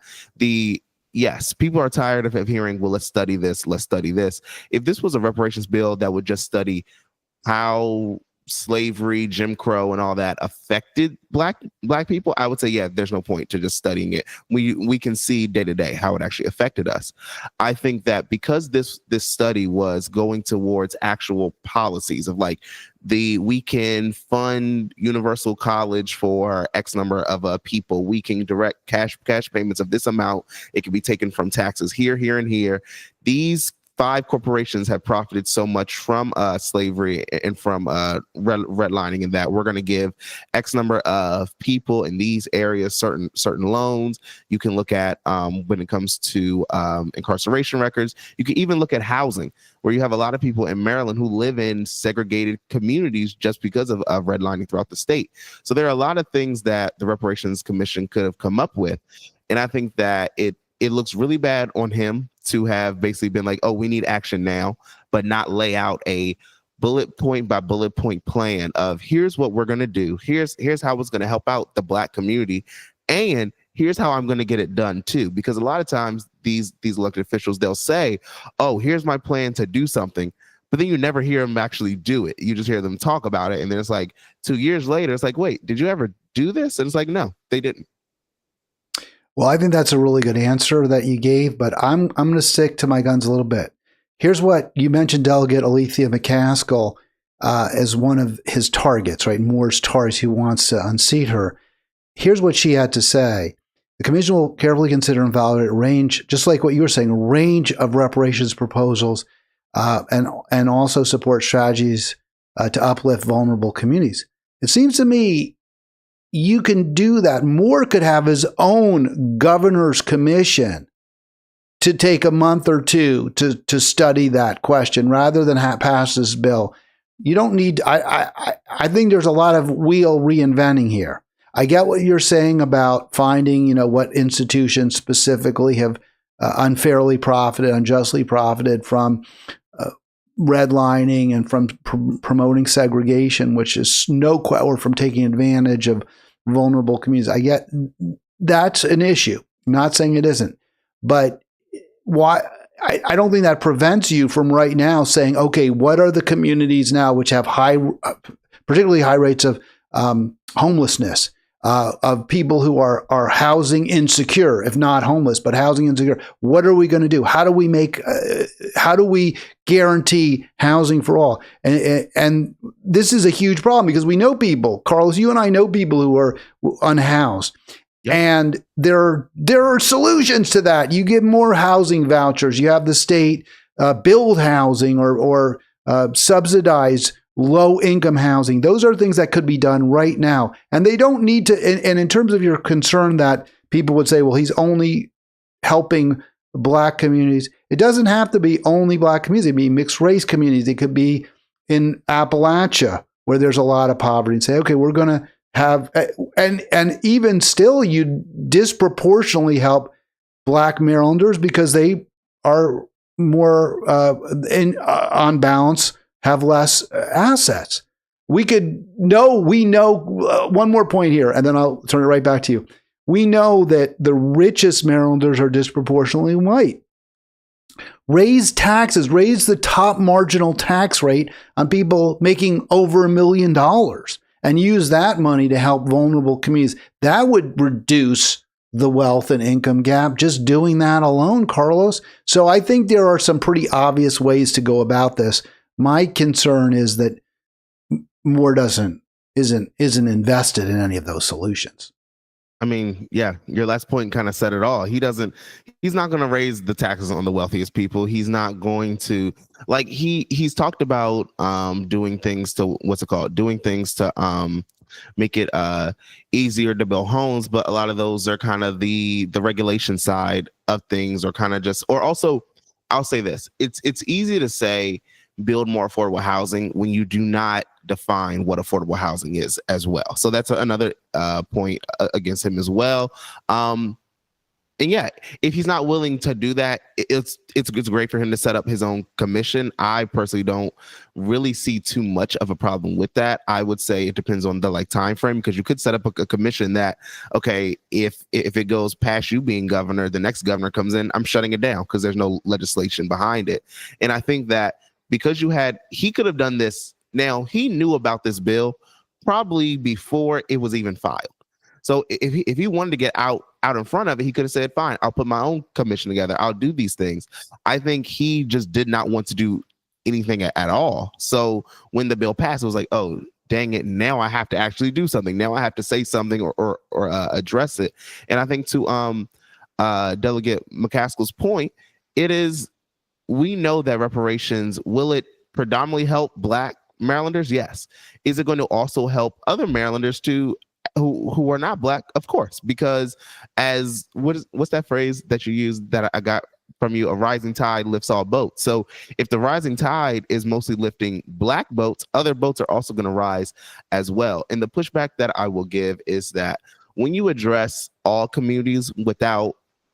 yes, people are tired of hearing, well, let's study this. If this was a reparations bill that would just study how slavery, Jim Crow, and all that affected black people, I would say, yeah, there's no point to just studying it. We can see day to day how it actually affected us. I think that because this study was going towards actual policies of like we can fund universal college for X number of people, we can direct cash payments of this amount, it can be taken from taxes here, and here. These 5 corporations have profited so much from slavery and from redlining, and that we're going to give X number of people in these areas certain loans. You can look at when it comes to incarceration records. You can even look at housing, where you have a lot of people in Maryland who live in segregated communities just because of redlining throughout the state. So there are a lot of things that the Reparations Commission could have come up with, and I think that it looks really bad on him to have basically been like, oh, we need action now, but not lay out a bullet point by bullet point plan of here's what we're going to do. Here's how it's going to help out the Black community. And here's how I'm going to get it done too. Because a lot of times these elected officials, they'll say, oh, here's my plan to do something. But then you never hear them actually do it. You just hear them talk about it. And then it's like 2 years later, it's like, wait, did you ever do this? And it's like, no, they didn't. Well, I think that's a really good answer that you gave, but I'm going to stick to my guns a little bit. Here's what you mentioned, Delegate Alethea McCaskill. as one of his targets, right? Moore's targets, who wants to unseat her. Here's what she had to say. The commission will carefully consider and evaluate a range, just like what you were saying, a range of reparations proposals, and also support strategies to uplift vulnerable communities. It seems to me you can do that. Moore could have his own governor's commission to take a month or two to study that question rather than pass this bill. You don't need. I think there's a lot of wheel reinventing here. I get what you're saying about finding, what institutions specifically have unfairly profited, unjustly profited from redlining and from promoting segregation, which is or from taking advantage of vulnerable communities. I get that's an issue. I'm not saying it isn't, but why? I don't think that prevents you from right now saying, okay, what are the communities now which have particularly high rates of homelessness, of people who are housing insecure, if not homeless, but housing insecure? What are we going to do? How do we guarantee housing for all? And this is a huge problem because we know people, Carlos, you and I know people who are unhoused. Yep. And there are solutions to that. You give more housing vouchers. You have the state build housing or subsidize low-income housing. Those are things that could be done right now. And they don't need to, and in terms of your concern that people would say, well, he's only helping Black communities. It doesn't have to be only Black communities. It could be mixed race communities. It could be in Appalachia where there's a lot of poverty, and say, okay, we're going to have, and even still, you disproportionately help Black Marylanders because they are more on balance, have less assets. We know one more point here, and then I'll turn it right back to you. We know that the richest Marylanders are disproportionately white. Raise taxes, raise the top marginal tax rate on people making over $1 million, and use that money to help vulnerable communities. That would reduce the wealth and income gap, just doing that alone, Carlos. So I think there are some pretty obvious ways to go about this. My concern is that Moore isn't invested in any of those solutions. I mean, yeah, your last point kind of said it all. He's not going to raise the taxes on the wealthiest people. He's not going to, like, he's talked about doing things to make it easier to build homes, but a lot of those are kind of the regulation side of things, or kind of just, or also, I'll say this, it's easy to say build more affordable housing when you do not define what affordable housing is as well. So that's another point against him as well. And yeah, if he's not willing to do that, it's great for him to set up his own commission. I personally don't really see too much of a problem with that. I would say it depends on the time frame, because you could set up a commission that, okay, if it goes past you being governor, the next governor comes in, I'm shutting it down because there's no legislation behind it. And I think that because he could have done this. Now, he knew about this bill probably before it was even filed. So if he wanted to get out in front of it, he could have said, fine, I'll put my own commission together. I'll do these things. I think he just did not want to do anything at all. So when the bill passed, it was like, oh, dang it. Now I have to actually do something. Now I have to say something or address it. And I think to Delegate McCaskill's point, we know that reparations, will it predominantly help Black Marylanders? Yes. Is it going to also help other Marylanders too, who are not Black? Of course, because what's that phrase that you used that I got from you? A rising tide lifts all boats. So if the rising tide is mostly lifting Black boats, other boats are also going to rise as well. And the pushback that I will give is that when you address all communities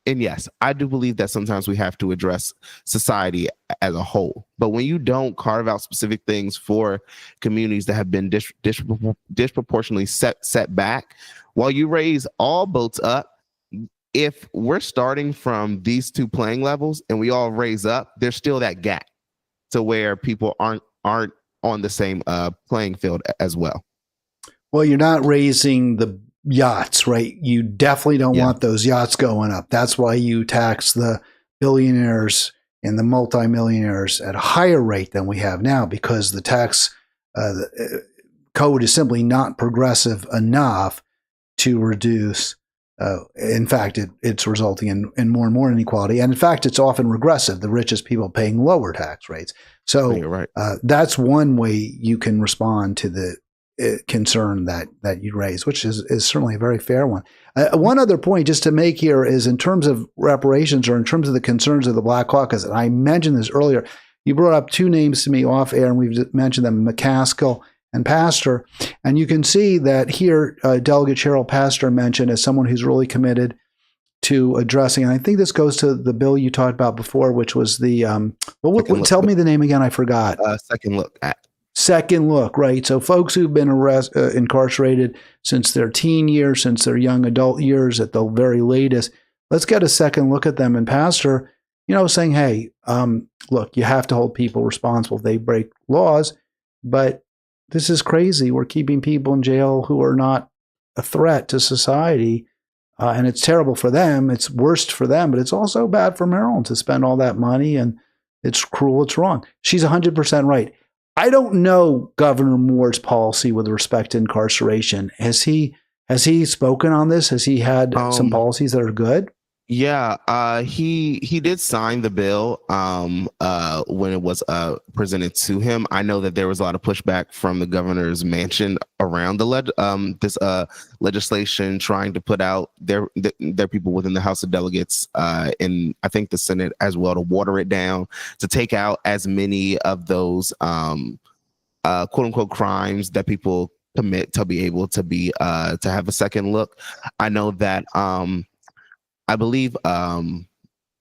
and yes, I do believe that sometimes we have to address society as a whole. But when you don't carve out specific things for communities that have been disproportionately set back, while you raise all boats up, if we're starting from these two playing levels and we all raise up, there's still that gap to where people aren't on the same playing field as well. Well, you're not raising the yachts, right? You definitely don't want those yachts going up. That's why you tax the billionaires and the multimillionaires at a higher rate than we have now, because the tax code is simply not progressive enough to reduce. In fact, it's resulting in more and more inequality. And in fact, it's often regressive, the richest people paying lower tax rates. So right. That's one way you can respond to the concern that you raise, which is certainly a very fair one. One other point just to make here is in terms of reparations or in terms of the concerns of the Black Caucus, and I mentioned this earlier, you brought up two names to me off air, and we've mentioned them, McCaskill and Pastor. And you can see that here, Delegate Cheryl Pastor mentioned as someone who's really committed to addressing, and I think this goes to the bill you talked about before, which was the, tell me the name again, I forgot. Second Look Act. Second Look, right? So folks who've been incarcerated since their teen years, since their young adult years at the very latest, let's get a second look at them. And Pastor, saying, hey, look, you have to hold people responsible if they break laws, but this is crazy. We're keeping people in jail who are not a threat to society, and it's terrible for them. It's worst for them, but it's also bad for Maryland to spend all that money, and it's cruel. It's wrong. She's 100% right. I don't know Governor Moore's policy with respect to incarceration. Has he spoken on this? Has he had some policies that are good? Yeah, he did sign the bill when it was presented to him. I know that there was a lot of pushback from the governor's mansion around this legislation, trying to put out their people within the House of Delegates and I think the Senate as well, to water it down, to take out as many of those quote unquote crimes that people commit, to be able to be to have a second look. I know that I believe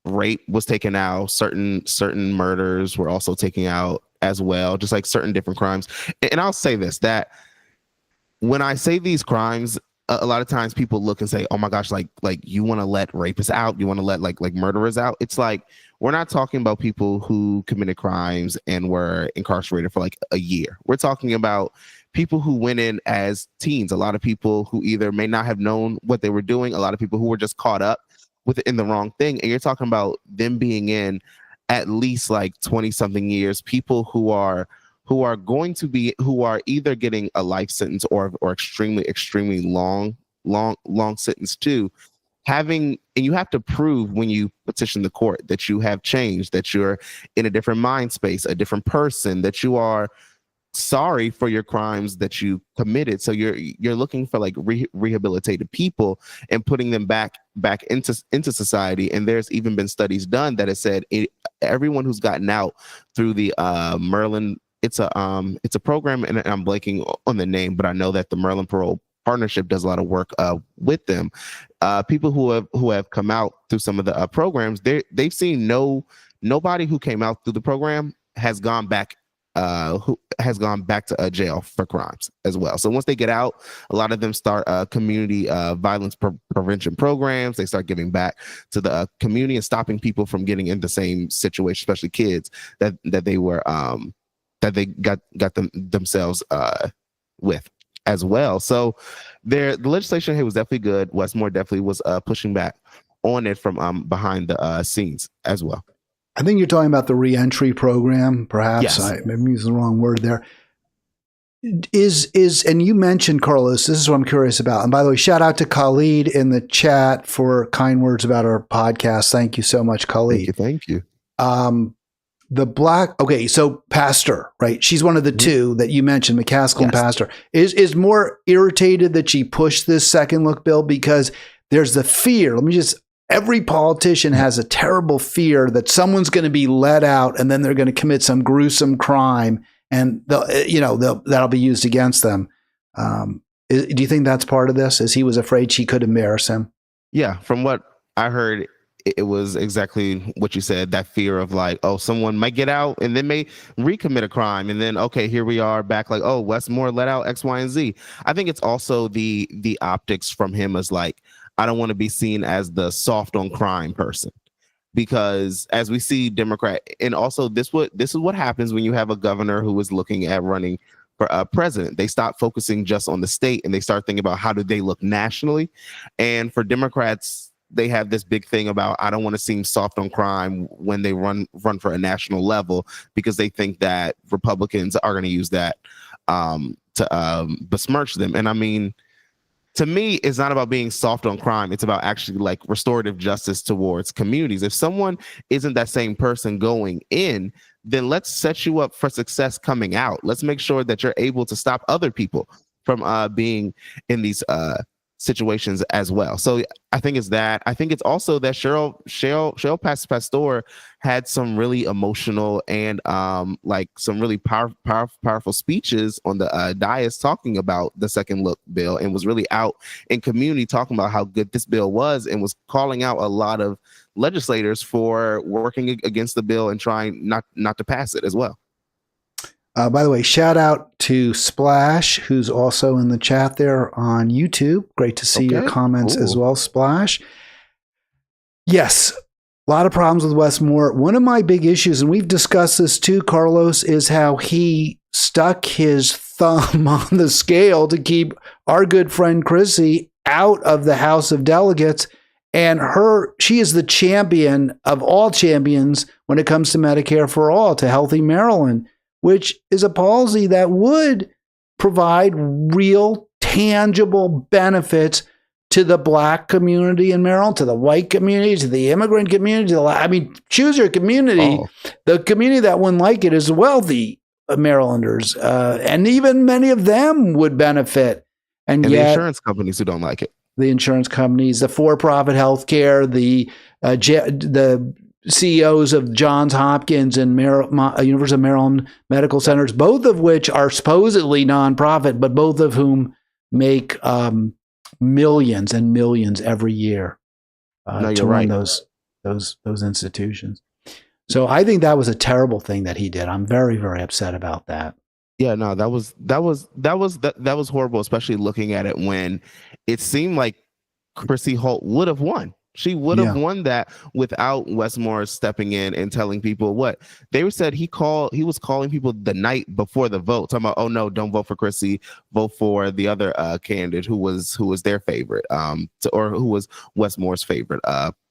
rape was taken out. Certain murders were also taken out as well, just like certain different crimes. And I'll say this, that when I say these crimes, a lot of times people look and say, oh my gosh, like you want to let rapists out, you want to let like murderers out. It's like, we're not talking about people who committed crimes and were incarcerated for like a year. We're talking about people who went in as teens, a lot of people who either may not have known what they were doing, a lot of people who were just caught up in the wrong thing. And you're talking about them being in at least like 20 something years, people who are either getting a life sentence or extremely long sentence too. And you have to prove when you petition the court that you have changed, that you're in a different mind space, a different person, that you are sorry for your crimes that you committed. So you're looking for like rehabilitated people and putting them back into society. And there's even been studies done that have said everyone who's gotten out through the Merlin, it's a program, and I'm blanking on the name, but I know that the Merlin Parole Partnership does a lot of work with them. People who have come out through some of the programs, they've seen nobody who came out through the program has gone back to jail for crimes as well. So once they get out, a lot of them start community violence prevention programs. They start giving back to the community and stopping people from getting in the same situation, especially kids that they were that they got themselves with as well. So the legislation here was definitely good. Westmore definitely was pushing back on it from behind the scenes as well. I think you're talking about the reentry program, perhaps. Yes. I'm using the wrong word there. And you mentioned, Carlos, this is what I'm curious about. And by the way, shout out to Khalid in the chat for kind words about our podcast. Thank you so much, Khalid. Thank you. So Pastor, right? She's one of the two that you mentioned, McCaskill and Pastor. Is more irritated that she pushed this second look bill because there's the fear. Every politician has a terrible fear that someone's going to be let out and then they're going to commit some gruesome crime and that'll be used against them. Do you think that's part of this? Is he was afraid she could embarrass him? Yeah. From what I heard, it was exactly what you said, that fear of like, oh, someone might get out and then may recommit a crime. And then, okay, here we are back like, oh, Westmore let out X, Y, and Z. I think it's also the optics from him as like, I don't want to be seen as the soft on crime person, because as we see Democrat, and also this is what happens when you have a governor who is looking at running for president. They stop focusing just on the state and they start thinking about how do they look nationally. And for Democrats, they have this big thing about, I don't want to seem soft on crime when they run for a national level, because they think that Republicans are going to use that besmirch them. And I mean, to me, it's not about being soft on crime. It's about actually like restorative justice towards communities. If someone isn't that same person going in, then let's set you up for success coming out. Let's make sure that you're able to stop other people from being in these situations as well. So I think it's that. I think it's also that Cheryl Pastor had some really emotional and like some really powerful speeches on the dais talking about the second look bill, and was really out in community talking about how good this bill was, and was calling out a lot of legislators for working against the bill and trying not to pass it as well. By the way, shout out to Splash, who's also in the chat there on YouTube. Great to see your comments as well, Splash. Yes, a lot of problems with Wes Moore. One of my big issues, and we've discussed this too, Carlos, is how he stuck his thumb on the scale to keep our good friend Chrissy out of the House of Delegates. And she is the champion of all champions when it comes to Medicare for All, to Healthy Maryland, which is a policy that would provide real, tangible benefits to the Black community in Maryland, to the white community, to the immigrant community. Choose your community. Oh. The community that wouldn't like it is the wealthy Marylanders, and even many of them would benefit. And yet, the insurance companies who don't like it. The insurance companies, the for-profit healthcare, the CEOs of Johns Hopkins and University of Maryland medical centers, both of which are supposedly nonprofit, but both of whom make millions and millions every year to run those institutions. So I think that was a terrible thing that he did. I'm very, very upset about that. Yeah, no, that was horrible, especially looking at it when it seemed like Chrissy Holt would have won. She would have won that without Wes Moore stepping in and telling people what they said. He was calling people the night before the vote, talking about, oh no, don't vote for Chrissy, vote for the other candidate who was their favorite, or who was Wes Moore's favorite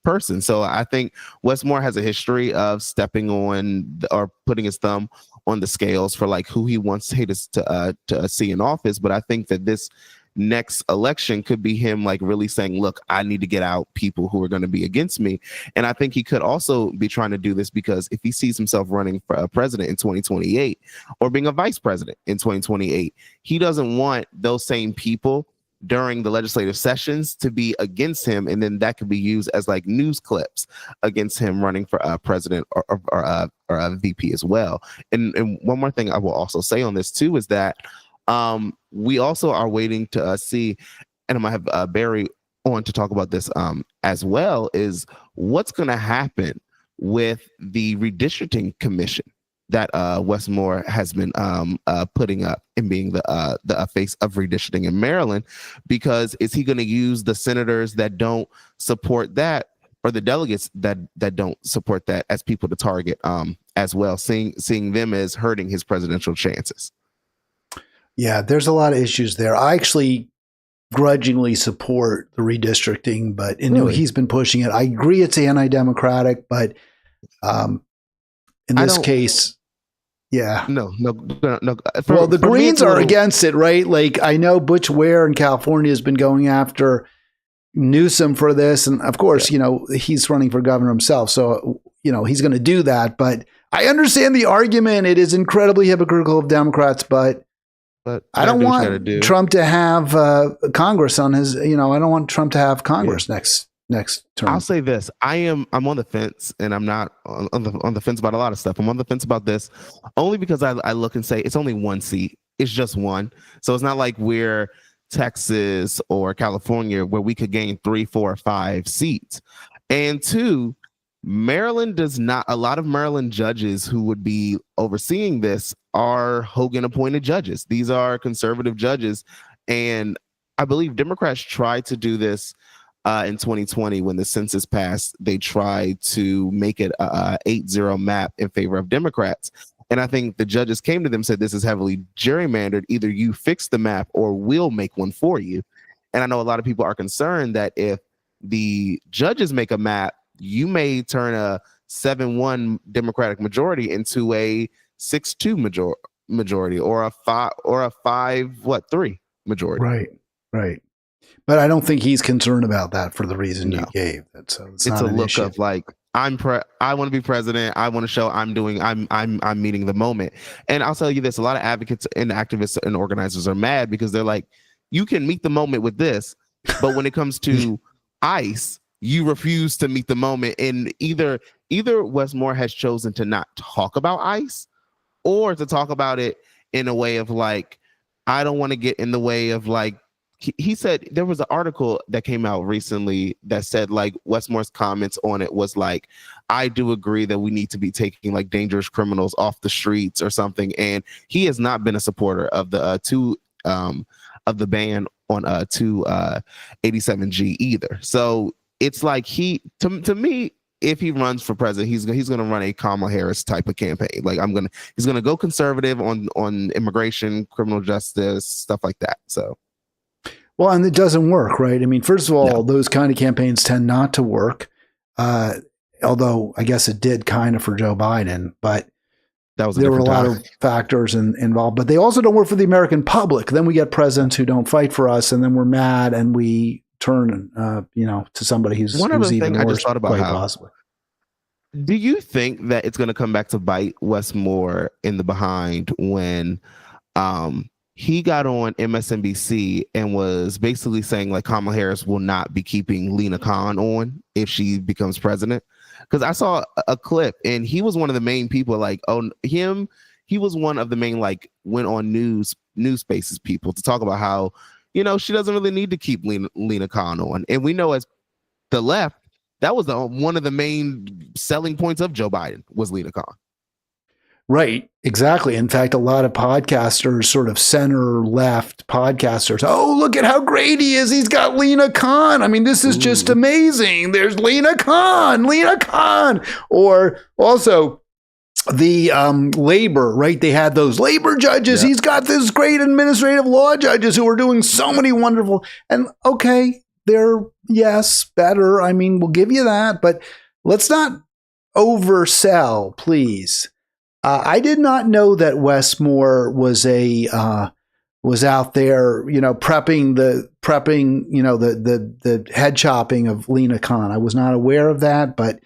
person. So I think Wes Moore has a history of stepping on or putting his thumb on the scales for like who he wants to see in office. But I think that this next election could be him like really saying, look, I need to get out people who are going to be against me. And I think he could also be trying to do this because if he sees himself running for a president in 2028 or being a vice president in 2028, he doesn't want those same people during the legislative sessions to be against him. And then that could be used as like news clips against him running for a president or a VP as well. And one more thing I will also say on this too is that we also are waiting to see, and I'm gonna have Barry on to talk about this as well, is what's going to happen with the redistricting commission that Wes Moore has been putting up and being the face of redistricting in Maryland, because is he going to use the senators that don't support that or the delegates that don't support that as people to target as well, seeing them as hurting his presidential chances? Yeah, there's a lot of issues there. I actually grudgingly support the redistricting, but he's been pushing it. I agree it's anti-democratic, but in this case, yeah. No. Well, the Greens are against it, right? Like, I know Butch Ware in California has been going after Newsom for this. And of course, he's running for governor himself. So, he's going to do that. But I understand the argument. It is incredibly hypocritical of Democrats, but I don't want Trump to have Congress on his, I don't want Trump to have Congress next term. I'll say this. I'm on the fence, and I'm not on the fence about a lot of stuff. I'm on the fence about this only because I look and say it's only one seat. It's just one. So it's not like we're Texas or California where we could gain 3, 4, or 5 seats. And 2, Maryland does not, a lot of Maryland judges who would be overseeing this are Hogan appointed judges. These are conservative judges. And I believe Democrats tried to do this in 2020 when the census passed. They tried to make it a 8-0 map in favor of Democrats. And I think the judges came to them and said, this is heavily gerrymandered. Either you fix the map or we'll make one for you. And I know a lot of people are concerned that if the judges make a map, you may turn a 7-1 Democratic majority into a 6-2 majority or a 5-3 majority. Right. But I don't think he's concerned about that for the reason you No. gave. So it's It's not a an look issue. of like I want to be president. I want to show I'm meeting the moment. And I'll tell you this: a lot of advocates and activists and organizers are mad because they're like, you can meet the moment with this, but when it comes to ICE, you refuse to meet the moment. And either Westmore has chosen to not talk about ICE, or to talk about it in a way of like, I don't want to get in the way of like. He said there was an article that came out recently that said like Westmore's comments on it was like, I do agree that we need to be taking like dangerous criminals off the streets or something. And he has not been a supporter of the of the ban on 287G either. So it's like to me, if he runs for president, he's going to run a Kamala Harris type of campaign. Like he's going to go conservative on immigration, criminal justice, stuff like that. So. Well, and it doesn't work, right? I mean, first of all, those kind of campaigns tend not to work. Although I guess it did kind of for Joe Biden, but there were a lot of factors involved. But they also don't work for the American public. Then we get presidents who don't fight for us, and then we're mad, and we turn, to somebody who's even worse. I just thought about quite possibly. Do you think that it's going to come back to bite Westmore in the behind when he got on MSNBC and was basically saying like Kamala Harris will not be keeping Lena Khan on if she becomes president? Because I saw a clip and he was one of the main people he was one of the main like went on news spaces people to talk about how, she doesn't really need to keep Lena Khan on. And we know as the left, that was one of the main selling points of Joe Biden was Lena Khan. Right, exactly. In fact, a lot of podcasters, sort of center left podcasters, oh, look at how great he is. He's got Lena Khan. I mean, this is just amazing. There's Lena Khan. Or also the labor, right? They had those labor judges. Yeah. He's got this great administrative law judges who are doing so many wonderful, and okay, they're, yes, better. I mean, we'll give you that, but let's not oversell, please. I did not know that Westmore was out there, prepping the head chopping of Lena Khan. I was not aware of that, but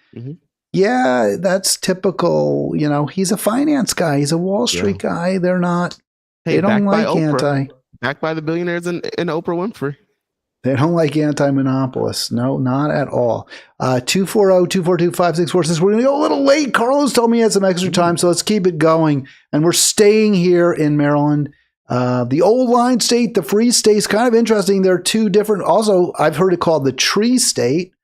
yeah, that's typical. He's a finance guy. He's a Wall Street guy. They're not. They don't like backed by the billionaires and Oprah Winfrey. They don't like anti-monopolists. No, not at all. 240-242-5646. We're going to go a little late. Carlos told me he had some extra time, so let's keep it going. And we're staying here in Maryland. The old line state, the free state's kind of interesting. They're two different. Also, I've heard it called the tree state.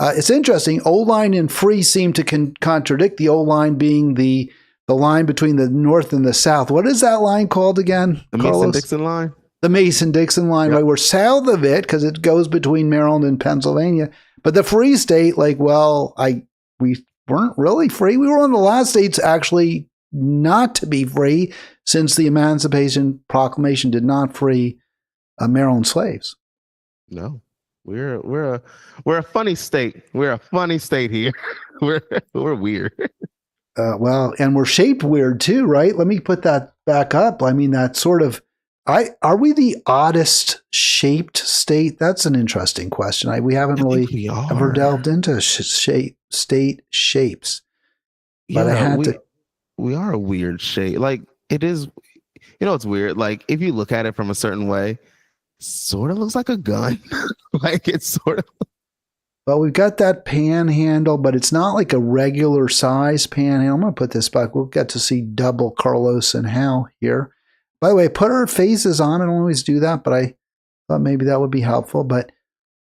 It's interesting. Old line and free seem to contradict, the old line being the line between the north and the south. What is that line called again, The Carlos? Mason-Dixon line. The Mason-Dixon line, right? We're south of it because it goes between Maryland and Pennsylvania. But the free state, we weren't really free. We were one of the last states actually not to be free, since the Emancipation Proclamation did not free Maryland slaves. No, we're a funny state. We're a funny state here. we're weird. And we're shaped weird too, right? Let me put that back up. I mean, that sort of. Are we the oddest shaped state? That's an interesting question. We haven't really ever delved into state shapes. But yeah, we are a weird shape. Like it is, it's weird. Like if you look at it from a certain way, sort of looks like a gun. Like it's sort of. Well, we've got that panhandle, but it's not like a regular size panhandle. I'm going to put this back. We'll get to see double Carlos and Hal here. By the way, put our faces on. I don't always do that, but I thought maybe that would be helpful. But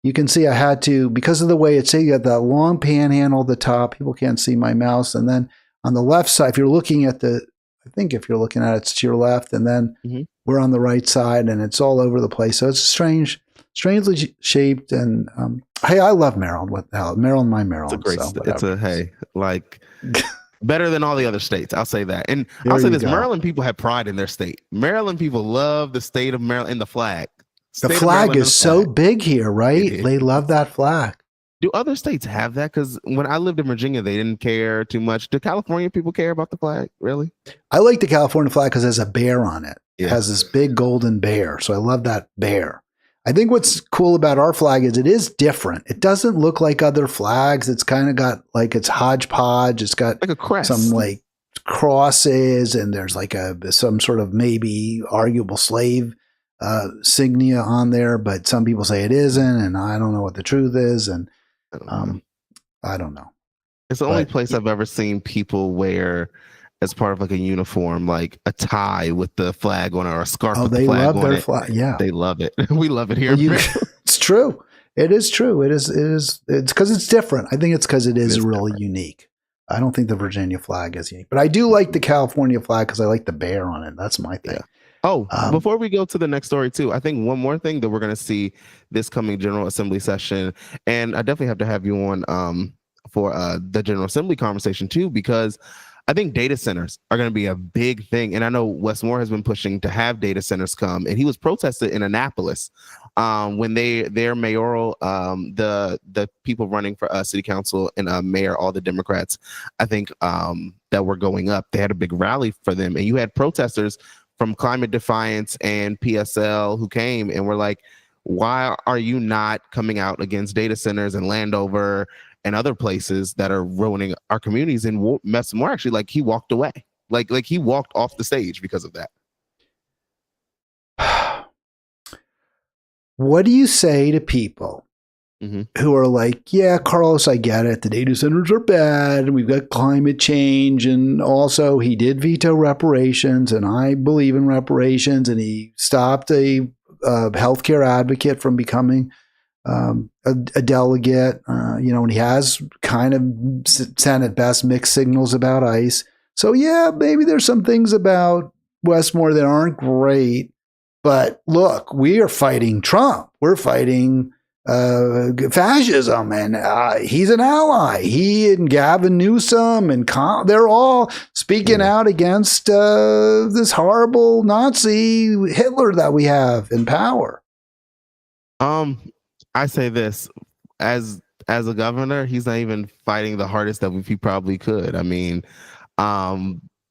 you can see I had to, because of the way it's, you got that long panhandle at the top. People can't see my mouse. And then on the left side, if you're looking at it, it's to your left. And then we're on the right side, and it's all over the place. So it's strangely shaped. And hey, I love Maryland. What the hell? Maryland, my Maryland. It's a great state. Better than all the other states. I'll say that. And I'll say this, Maryland people have pride in their state. Maryland people love the state of Maryland and the flag. The flag is so big here, right? They love that flag. Do other states have that? Because when I lived in Virginia, they didn't care too much. Do California people care about the flag? Really? I like the California flag because it has a bear on it. It Yeah. has this big golden bear. So I love that bear. I think what's cool about our flag is it is different. It doesn't look like other flags. It's kind of got like it's hodgepodge. It's got Like a crest. some like crosses, and there's like some sort of maybe arguable slave signia on there, but some people say it isn't, and I don't know what the truth is, and I don't know. It's the only place I've ever seen people wear as part of like a uniform, like a tie with the flag on it or a scarf with the flag on it. They love their flag. Yeah, they love it. We love it here. It's true. It is true. It is. It's because it's different. I think it's because it is really unique. I don't think the Virginia flag is unique, but I do like the California flag because I like the bear on it. That's my thing. Yeah. Oh, before we go to the next story too, I think one more thing that we're going to see this coming General Assembly session, and I definitely have to have you on for the General Assembly conversation too, because I think data centers are going to be a big thing. And I know Wes Moore has been pushing to have data centers come, and he was protested in Annapolis when their mayoral, the people running for city council and mayor, all the Democrats, I think that were going up. They had a big rally for them, and you had protesters from Climate Defiance and PSL who came and were like, why are you not coming out against data centers and Landover and other places that are ruining our communities? And Wes Moore actually, like, he walked away, like he walked off the stage because of that. What do you say to people who are like, yeah, Carlos, I get it. The data centers are bad, and we've got climate change, and also he did veto reparations, and I believe in reparations, and he stopped a healthcare advocate from becoming a delegate, and he has kind of sent at best mixed signals about ICE. So yeah, maybe there's some things about Wes Moore that aren't great, but look, we are fighting Trump. We're fighting fascism, and he's an ally. He and Gavin Newsom and they're all speaking out against this horrible Nazi Hitler that we have in power. I say this as a governor, he's not even fighting the hardest that he probably could. I mean,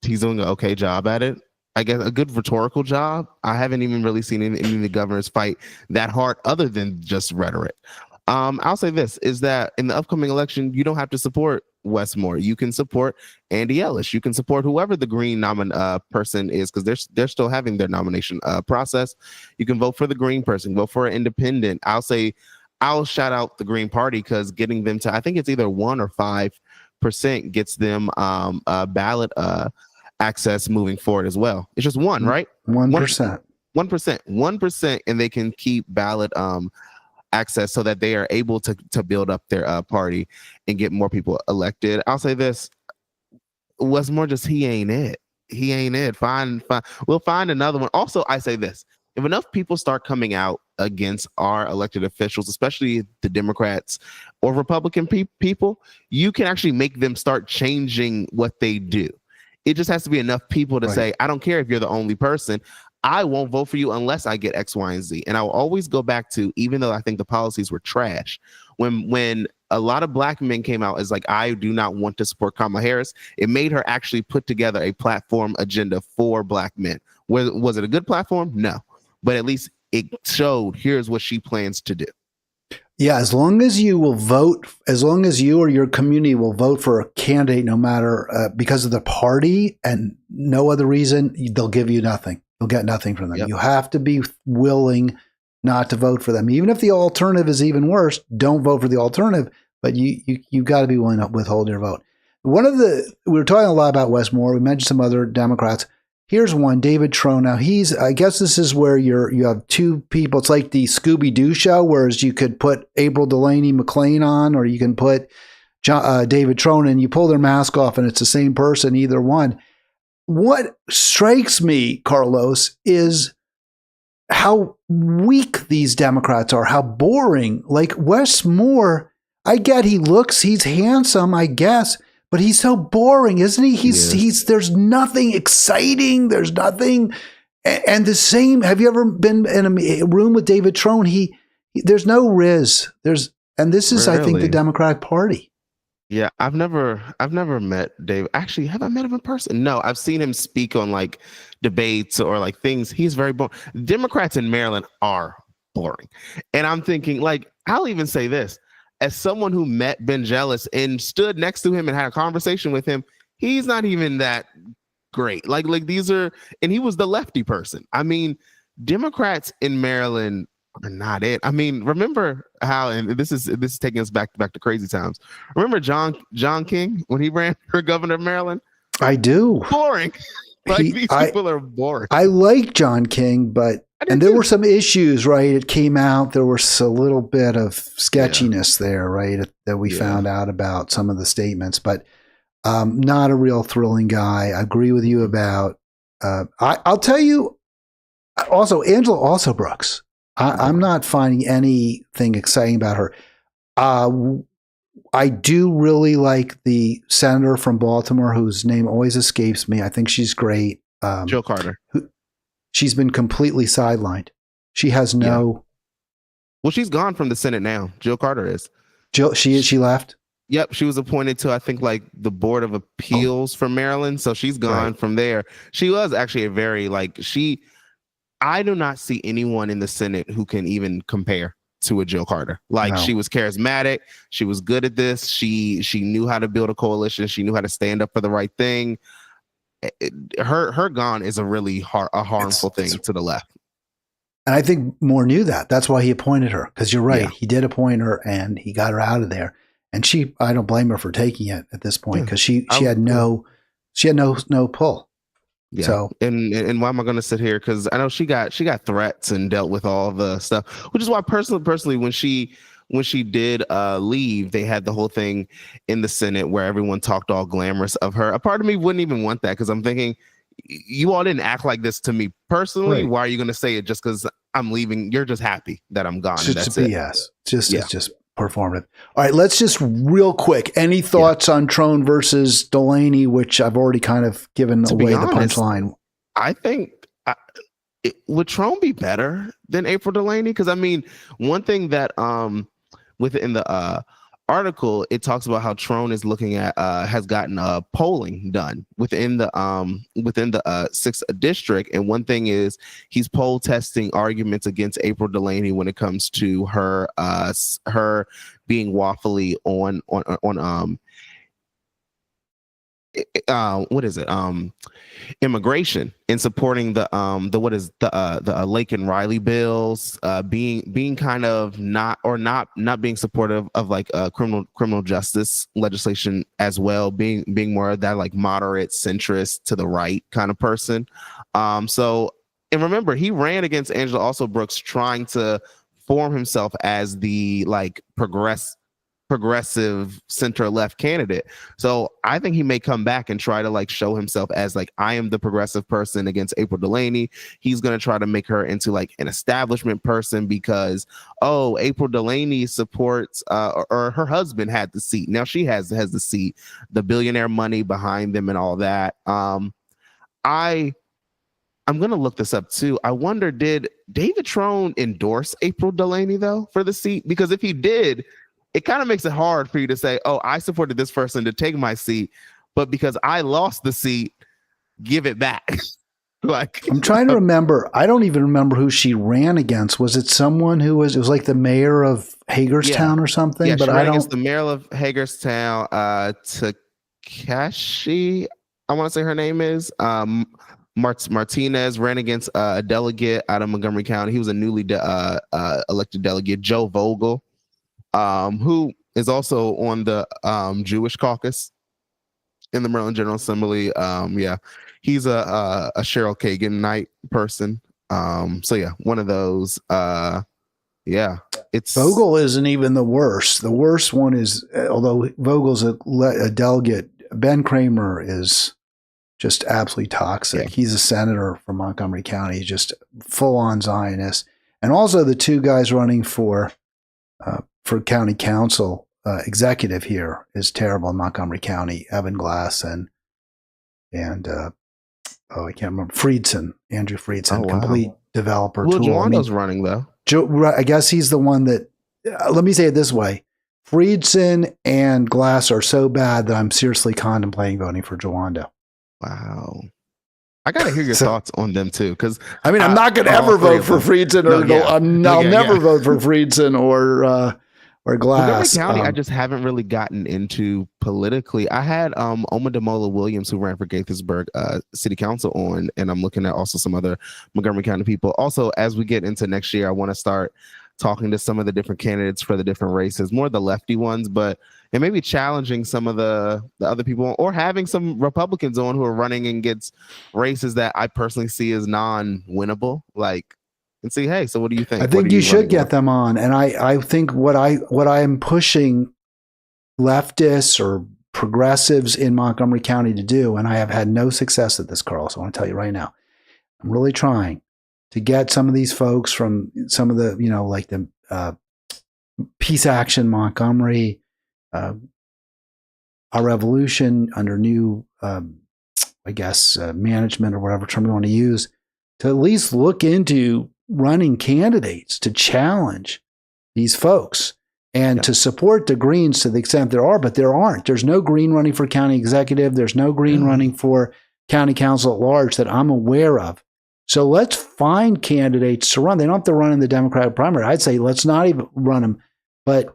he's doing an okay job at it. I guess a good rhetorical job. I haven't even really seen any of the governors fight that hard other than just rhetoric. I'll say this is that in the upcoming election, you don't have to support Wes Moore. You can support Andy Ellis. You can support whoever the Green person is, because they're still having their nomination process. You can vote for the Green person, vote for an independent. I'll shout out the Green Party because getting them to, I think it's either 1 or 5% gets them ballot access moving forward as well. It's just 1, right? 1%. 1%, and they can keep ballot access so that they are able to build up their party and get more people elected. I'll say this: Wes Moore, he ain't it. He ain't it. Fine. We'll find another one. Also, I say this: if enough people start coming out against our elected officials, especially the Democrats or Republican people, you can actually make them start changing what they do. It just has to be enough people to say, I don't care if you're the only person. I won't vote for you unless I get X, Y, and Z. And I will always go back to, even though I think the policies were trash, when a lot of black men came out as like, I do not want to support Kamala Harris, it made her actually put together a platform agenda for black men. Was it a good platform? No. But at least it showed, here's what she plans to do. Yeah, as long as you will vote, as long as you or your community will vote for a candidate, no matter because of the party and no other reason, they'll give you nothing. You'll get nothing from them. Yep. You have to be willing not to vote for them. Even if the alternative is even worse, don't vote for the alternative, but you got to be willing to withhold your vote. We were talking a lot about Wes Moore. We mentioned some other Democrats. Here's one, David Trone. Now I guess this is where you have two people. It's like the Scooby-Doo show, whereas you could put April Delaney McClain on, or you can put David Trone, and you pull their mask off and it's the same person, either one. What strikes me, Carlos, is how weak these Democrats are, how boring. Like Wes Moore, I get he's handsome, I guess, but he's so boring, isn't he? He's there's nothing exciting. There's nothing. And the same, have you ever been in a room with David Trone? There's no riz. And this is, I think, the Really? Democratic Party. Yeah, I've never met Dave. Actually, have I met him in person? No, I've seen him speak on like debates or like things. He's very boring. Democrats in Maryland are boring. And I'm thinking, like, I'll even say this. As someone who met Ben Jealous and stood next to him and had a conversation with him, he's not even that great. Like these are, and he was the lefty person. I mean, Democrats in Maryland are not it. I mean, remember how, and this is taking us back to crazy times. Remember John King when he ran for governor of Maryland? I do. Boring. These people are boring. I like John King, but there were some issues, right? It came out there was a little bit of sketchiness there, right? That we found out about some of the statements, but not a real thrilling guy. I agree with you about. I'll tell you. Also, Angela Alsobrooks. I'm not finding anything exciting about her. I do really like the senator from Baltimore, whose name always escapes me. I think she's great. Jill Carter. She's been completely sidelined. She has no. Yeah. Well, she's gone from the Senate now. Jill Carter is. She left. Yep, she was appointed to, I think, like the Board of Appeals for Maryland. So she's gone from there. She was actually a very I do not see anyone in the Senate who can even compare to a Jill Carter. She was charismatic. She was good at this. She knew how to build a coalition. She knew how to stand up for the right thing. Her gone is a really harmful thing to the left. And I think Moore knew that. That's why he appointed her. Because you're right. Yeah. He did appoint her and he got her out of there. And I don't blame her for taking it at this point because she had no pull. Yeah. So and why am I going to sit here? Because I know she got threats and dealt with all the stuff, which is why personally when she did leave, they had the whole thing in the Senate where everyone talked all glamorous of her. A part of me wouldn't even want that because I'm thinking, you all didn't act like this to me personally. Right. Why are you going to say it just because I'm leaving? You're just happy that I'm gone. It's just performative. All right, let's just real quick. Any thoughts on Trone versus Delaney, which I've already kind of given away the punchline? I think would Trone be better than April Delaney? Because I mean, one thing that within the article, it talks about how Trone is looking at has gotten polling done within the 6th district, and one thing is he's poll testing arguments against April Delaney when it comes to her being waffly on immigration and supporting the Lake and Riley bills, being kind of not being supportive of like criminal justice legislation as well, being more of that like moderate centrist to the right kind of person. So, and remember, he ran against Angela Alsobrooks trying to form himself as the like progressive center left candidate. So I think he may come back and try to like show himself as like, I am the progressive person against April Delaney. He's going to try to make her into like an establishment person because, April Delaney supports or her husband had the seat. Now she has the seat, the billionaire money behind them and all that. I'm going to look this up too. I wonder, did David Trone endorse April Delaney though for the seat? Because if he did, it kind of makes it hard for you to say, I supported this person to take my seat, but because I lost the seat, give it back. I'm trying to remember. I don't even remember who she ran against. Was it someone who it was like the mayor of Hagerstown or something? Yeah, but she ran against the mayor of Hagerstown, Takashi, I want to say her name is. Martinez ran against a delegate out of Montgomery County. He was a newly elected delegate, Joe Vogel. Who is also on the Jewish caucus in the Maryland General Assembly. He's a Cheryl Kagan Knight person. One of those. It's Vogel isn't even the worst. The worst one is, although Vogel's a delegate, Ben Kramer is just absolutely toxic. Yeah. He's a senator from Montgomery County, just full on Zionist, and also the two guys running for county council executive here is terrible in Montgomery County. Evan Glass and I can't remember, Andrew Friedson, complete developer. Well, Joando's running though. I guess he's the one that. Let me say it this way: Friedson and Glass are so bad that I'm seriously contemplating voting for Jawando. Wow. I got to hear your thoughts on them too, because I mean, I'm not going to ever vote for Friedson, I'll never vote for Friedson or Glass. Montgomery County, I just haven't really gotten into politically. I had Omodemola Williams, who ran for Gaithersburg City Council on, and I'm looking at also some other Montgomery County people. Also, as we get into next year, I want to start talking to some of the different candidates for the different races, more the lefty ones, but and maybe challenging some of the other people, or having some Republicans on who are running against races that I personally see as non-winnable, like, and see, hey, so what do you think? I think you should get them on. And I think what I am pushing leftists or progressives in Montgomery County to do, and I have had no success at this, Carl, so I want to tell you right now, I'm really trying to get some of these folks from some of the, like the Peace Action Montgomery, Our Revolution under new, management or whatever term you want to use, to at least look into running candidates to challenge these folks and to support the Greens to the extent there are, but there aren't. There's no Green running for county executive. There's no Green running for county council at large that I'm aware of. So let's find candidates to run. They don't have to run in the Democratic primary. I'd say let's not even run them. But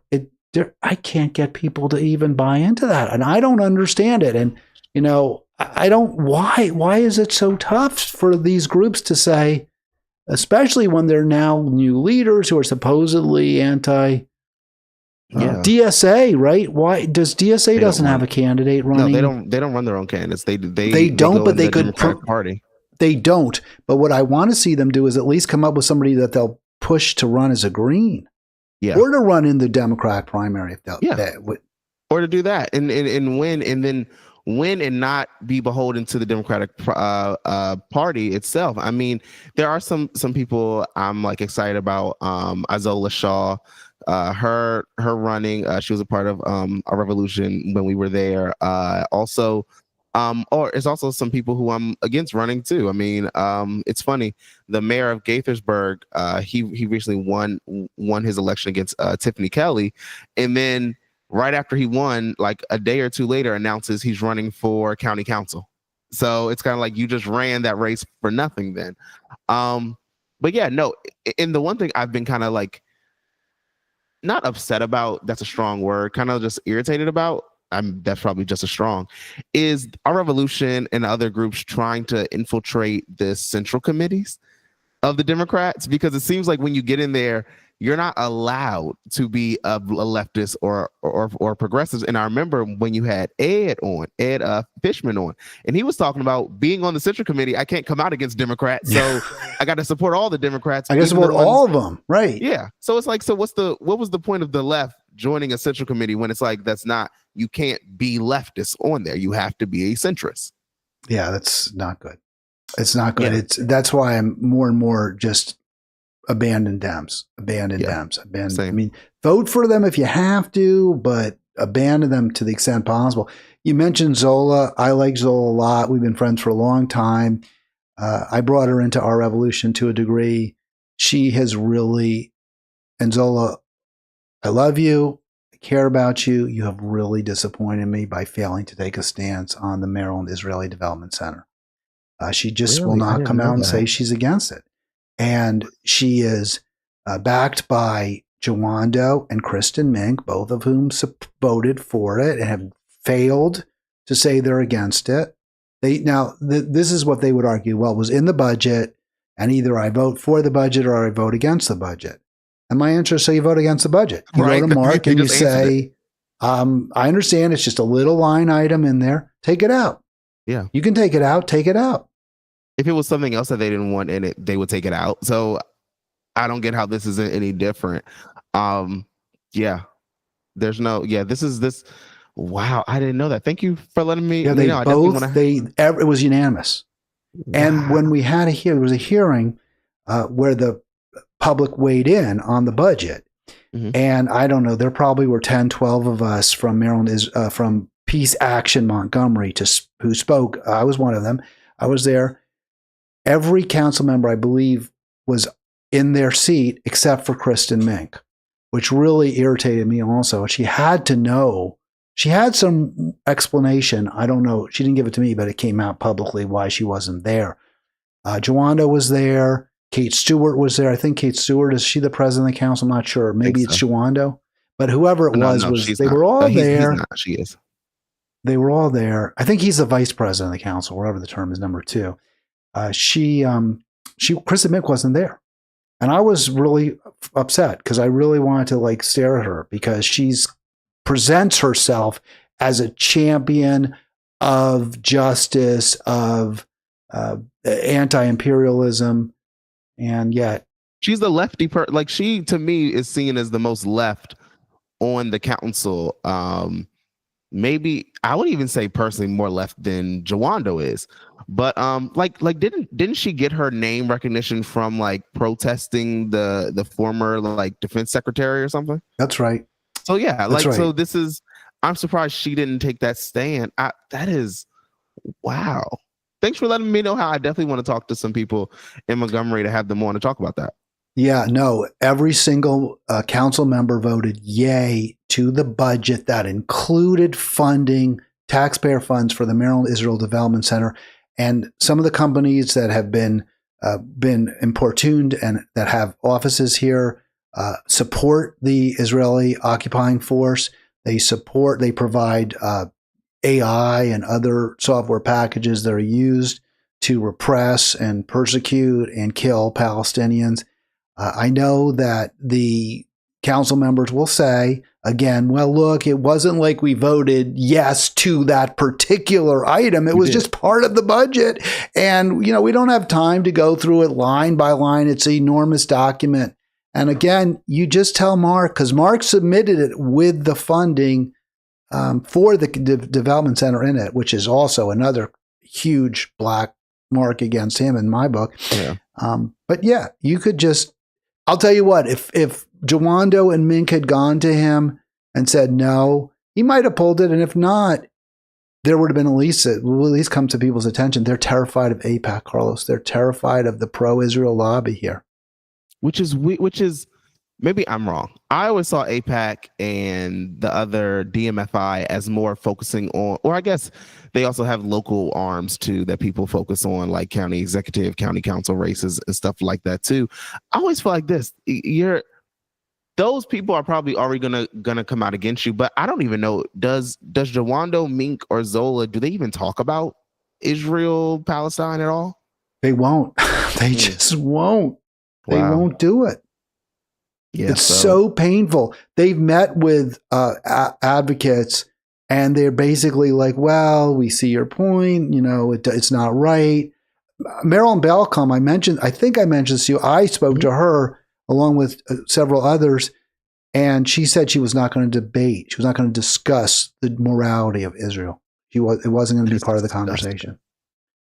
I can't get people to even buy into that. And I don't understand it. And, I don't, why is it so tough for these groups to say, especially when they're now new leaders who are supposedly anti DSA, right? Why does DSA doesn't have a candidate running? No, they don't run their own candidates. They don't, but they could party. They don't. But what I want to see them do is at least come up with somebody that they'll push to run as a Green. Yeah. Or to run in the Democratic primary if or to do that and win, and then win and not be beholden to the Democratic Party itself. I mean, there are some people I'm like excited about. Izola Shaw, her running. She was a part of Our Revolution when we were there. Also. Or it's also some people who I'm against running too. I mean, it's funny. The mayor of Gaithersburg, he recently won his election against Tiffany Kelly, and then right after he won, like a day or two later, announces he's running for county council. So it's kind of like you just ran that race for nothing then. But yeah, no. And the one thing I've been kind of like not upset about, that's a strong word, kind of just irritated about. That's probably just as strong, is Our Revolution and other groups trying to infiltrate the central committees of the Democrats, because it seems like when you get in there, you're not allowed to be a leftist or progressives. And I remember when you had Ed Fishman on, and he was talking about being on the central committee. I can't come out against Democrats, so I got to support all the Democrats. I got to support all of them, right? Yeah. So it's like, so what was the point of the left joining a central committee when it's like you can't be leftist on there. You have to be a centrist. Yeah, that's not good. It's not good. Yeah. That's why I'm more and more just abandon Dems. Same. I mean, vote for them if you have to, but abandon them to the extent possible. You mentioned Zola. I like Zola a lot. We've been friends for a long time. I brought her into Our Revolution to a degree. She has really, and Zola, I love you. Care about you. You have really disappointed me by failing to take a stance on the Maryland Israeli Development Center. She just will not come out and say she's against it. And she is backed by Jawando and Kristen Mink, both of whom voted for it and have failed to say they're against it. This is what they would argue. Well, it was in the budget, and either I vote for the budget or I vote against the budget. And my answer is, so you vote against the budget. You go to Mark and you say, I understand it's just a little line item in there. Take it out. Yeah. You can take it out. Take it out. If it was something else that they didn't want in it, they would take it out. So I don't get how this is any different. This is. Wow. I didn't know that. Thank you for letting me. Yeah, it was unanimous. Wow. And when we had there was a hearing where the public weighed in on the budget. Mm-hmm. And I don't know, there probably were 10, 12 of us from Maryland, from Peace Action Montgomery who spoke. I was one of them. I was there. Every council member, I believe, was in their seat except for Kristen Mink. which really irritated me also. She had to know. She had some explanation. I don't know. She didn't give it to me, but it came out publicly why she wasn't there. Jawando was there. Kate Stewart was there. I think Kate Stewart, is she the president of the council? I'm not sure. Maybe it's Jawando. But whoever it was they were all there. He's not. She is. They were all there. I think he's the vice president of the council, wherever the term is, number 2. Kristen Mick wasn't there. And I was really upset because I really wanted to like stare at her because she's presents herself as a champion of justice, of anti-imperialism, and yet she's the lefty like she to me is seen as the most left on the council. Maybe I would even say personally more left than Jawando is. But like didn't she get her name recognition from like protesting the former like defense secretary or something? That's right. So yeah, like right. So this is I'm surprised she didn't take that stand. That is wow. Thanks for letting me know how I definitely want to talk to some people in Montgomery to have them on to talk about that. Yeah, no, every single council member voted yay to the budget that included funding taxpayer funds for the Maryland Israel Development Center. And some of the companies that have been importuned and that have offices here support the Israeli occupying force. They provide AI and other software packages that are used to repress and persecute and kill Palestinians. I know that the council members will say, again, well, look, it wasn't like we voted yes to that particular item. It was just part of the budget. And, you know, we don't have time to go through it line by line. It's an enormous document. And again, you just tell Mark, because Mark submitted it with the funding for the development center in it, which is also another huge black mark against him in my book. Yeah. But yeah, you could just, I'll tell you what, if Jawando and Mink had gone to him and said no, he might have pulled it. And if not, there would have been it will at least come to people's attention. They're terrified of AIPAC, Carlos. They're terrified of the pro-Israel lobby here. Which is maybe I'm wrong. I always saw AIPAC and the other DMFI as more focusing on, or I guess they also have local arms too that people focus on, like county executive, county council races and stuff like that too. I always feel like this: those people are probably already gonna come out against you. But I don't even know, does Jawando, Mink, or Zola, do they even talk about Israel, Palestine at all? They won't. They just won't. They won't do it. Yeah, it's so painful. They've met with advocates, and they're basically like, well, we see your point. You know, it's not right. Marilyn Balcom, I think I mentioned this to you. I spoke to her along with several others, and she said she was not going to debate. She was not going to discuss the morality of Israel. It wasn't going to be part of the conversation.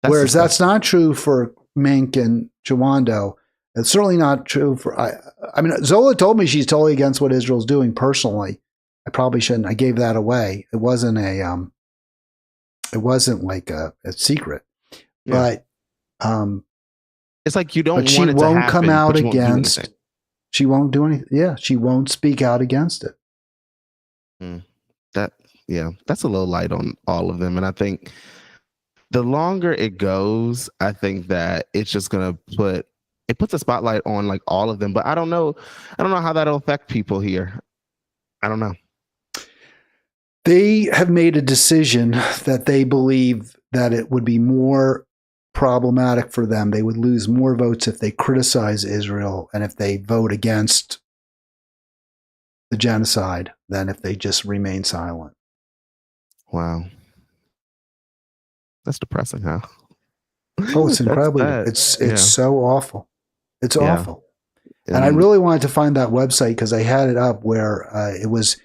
Whereas that's not true for Mink and Jawando. It's certainly not true for, I mean, Zola told me she's totally against what Israel's doing personally. I probably shouldn't. I gave that away. It wasn't like a secret, but, it's like you don't want she it to won't happen, come out but you won't do against, anything. She won't do anything. Yeah. She won't speak out against it. That's a little light on all of them. And I think the longer it goes, I think that it's just going to puts a spotlight on like all of them, but I don't know how that'll affect people here. I don't know. They have made a decision that they believe that it would be more problematic for them. They would lose more votes if they criticize Israel and if they vote against the genocide than if they just remain silent. Wow. That's depressing, huh? Oh, it's incredibly. It's so awful. It's awful. And I really wanted to find that website because I had it up where it was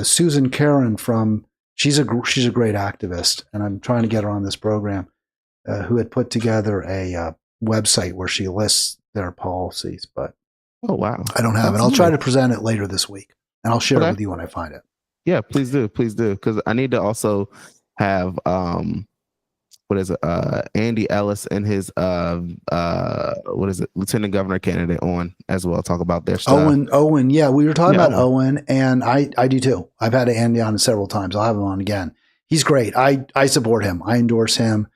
Susan Caron from, she's a great activist, and I'm trying to get her on this program, who had put together a website where she lists their policies. But oh wow, I don't have it. I'll try to present it later this week, and I'll share it with you when I find it. Yeah, please do, because I need to also have what is it? Andy Ellis and his what is it? Lieutenant governor candidate on as well. Talk about their stuff. Owen. Yeah, we were talking about Owen. Owen, and I do too. I've had Andy on several times. I'll have him on again. He's great. I support him. I endorse him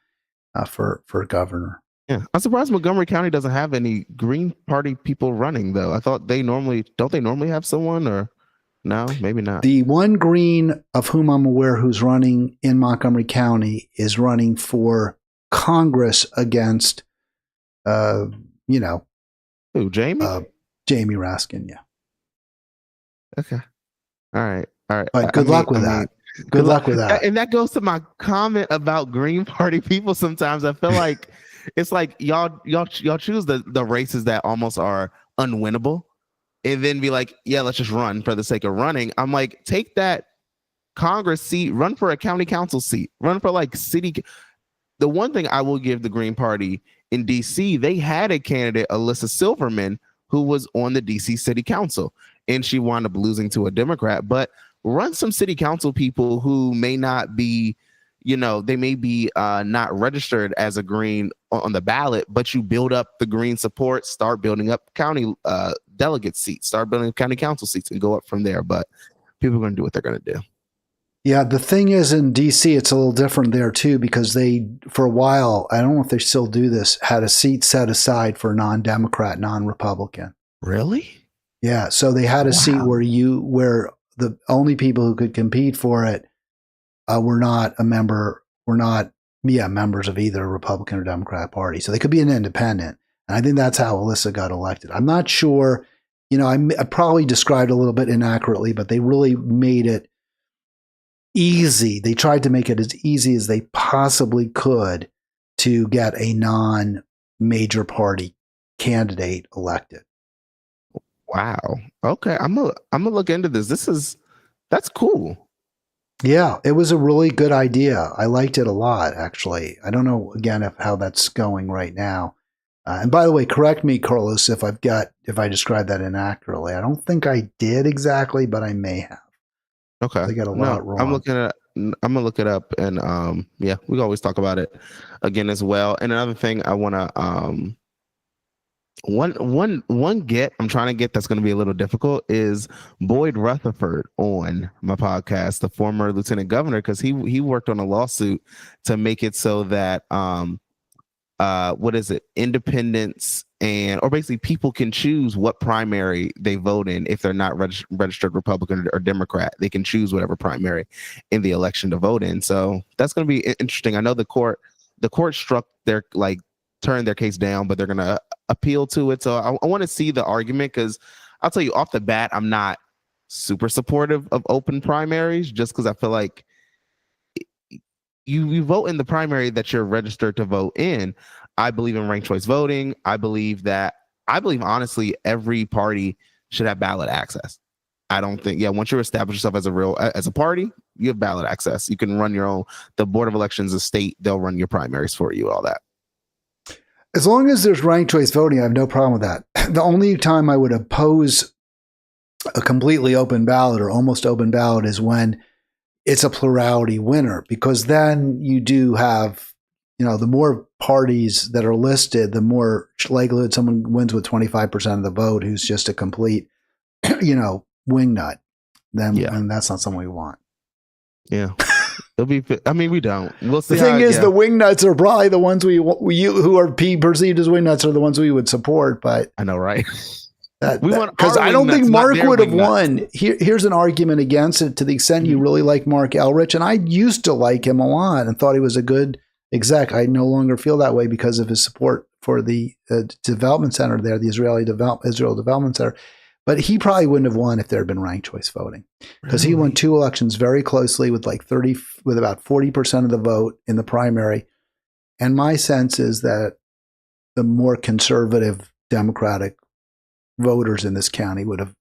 for governor. Yeah, I'm surprised Montgomery County doesn't have any Green Party people running though. I thought they normally have someone, or no, maybe not. The one Green of whom I'm aware who's running in Montgomery County is running for Congress against, Who, Jamie? Jamie Raskin. Yeah. Okay. All right. But good luck with that. Good luck with that. And that goes to my comment about Green Party people. Sometimes I feel like it's like y'all choose the races that almost are unwinnable, and then be like, yeah, let's just run for the sake of running. I'm like, take that Congress seat, run for a county council seat, run for like city. The one thing I will give the Green Party in DC, they had a candidate, Alyssa Silverman, who was on the DC City Council, and she wound up losing to a Democrat. But run some city council people who may not be, they may be not registered as a Green on the ballot, but you build up the Green support, start building up county delegate seats, start building county council seats, and go up from there. But people are going to do what they're going to do. Yeah, the thing is, in DC, it's a little different there too, because they, for a while, I don't know if they still do this, had a seat set aside for non-Democrat, non-Republican. Really? Yeah, so they had a seat where the only people who could compete for it were not members of either Republican or Democrat Party. So they could be an independent. And I think that's how Alyssa got elected. I'm not sure, I probably described a little bit inaccurately, but they really made it easy. They tried to make it as easy as they possibly could to get a non-major party candidate elected. Wow. Okay. I'm gonna look into this. That's cool. Yeah, it was a really good idea. I liked it a lot, actually. I don't know again how that's going right now. And by the way, correct me, Carlos, if I described that inaccurately. I don't think I did exactly, but I may have. Okay. I got a lot wrong. I'm gonna look it up, and we can always talk about it again as well. And another thing I wanna one get I'm trying to get that's going to be a little difficult is Boyd Rutherford on my podcast, the former lieutenant governor, because he worked on a lawsuit to make it so that independents or basically people can choose what primary they vote in. If they're not registered Republican or Democrat, they can choose whatever primary in the election to vote in. So that's going to be interesting. I know the court turned their case down, but they're going to appeal to it. So I want to see the argument, because I'll tell you off the bat, I'm not super supportive of open primaries, just because I feel like you vote in the primary that you're registered to vote in. I believe in ranked choice voting. I believe honestly every party should have ballot access. I don't think, once you establish yourself as a party, you have ballot access. You can run your own, the Board of Elections, the state, they'll run your primaries for you, all that. As long as there's ranked choice voting, I have no problem with that. The only time I would oppose a completely open ballot or almost open ballot is when it's a plurality winner, because then you do have, the more parties that are listed, the more likelihood someone wins with 25% of the vote who's just a complete, wingnut. And that's not something we want. Yeah. We don't. We'll see. The thing is, the wingnuts are probably the ones who are perceived as wingnuts are the ones we would support. But I know, right? Because I don't think Mark would have won. Here's an argument against it. To the extent you really like Mark Elrich, and I used to like him a lot and thought he was a good exec. I no longer feel that way because of his support for the development center there, the Israel Development Center. But he probably wouldn't have won if there had been ranked choice voting, because he won 2 elections very closely with about 40% of the vote in the primary. And my sense is that the more conservative Democratic voters in this county would have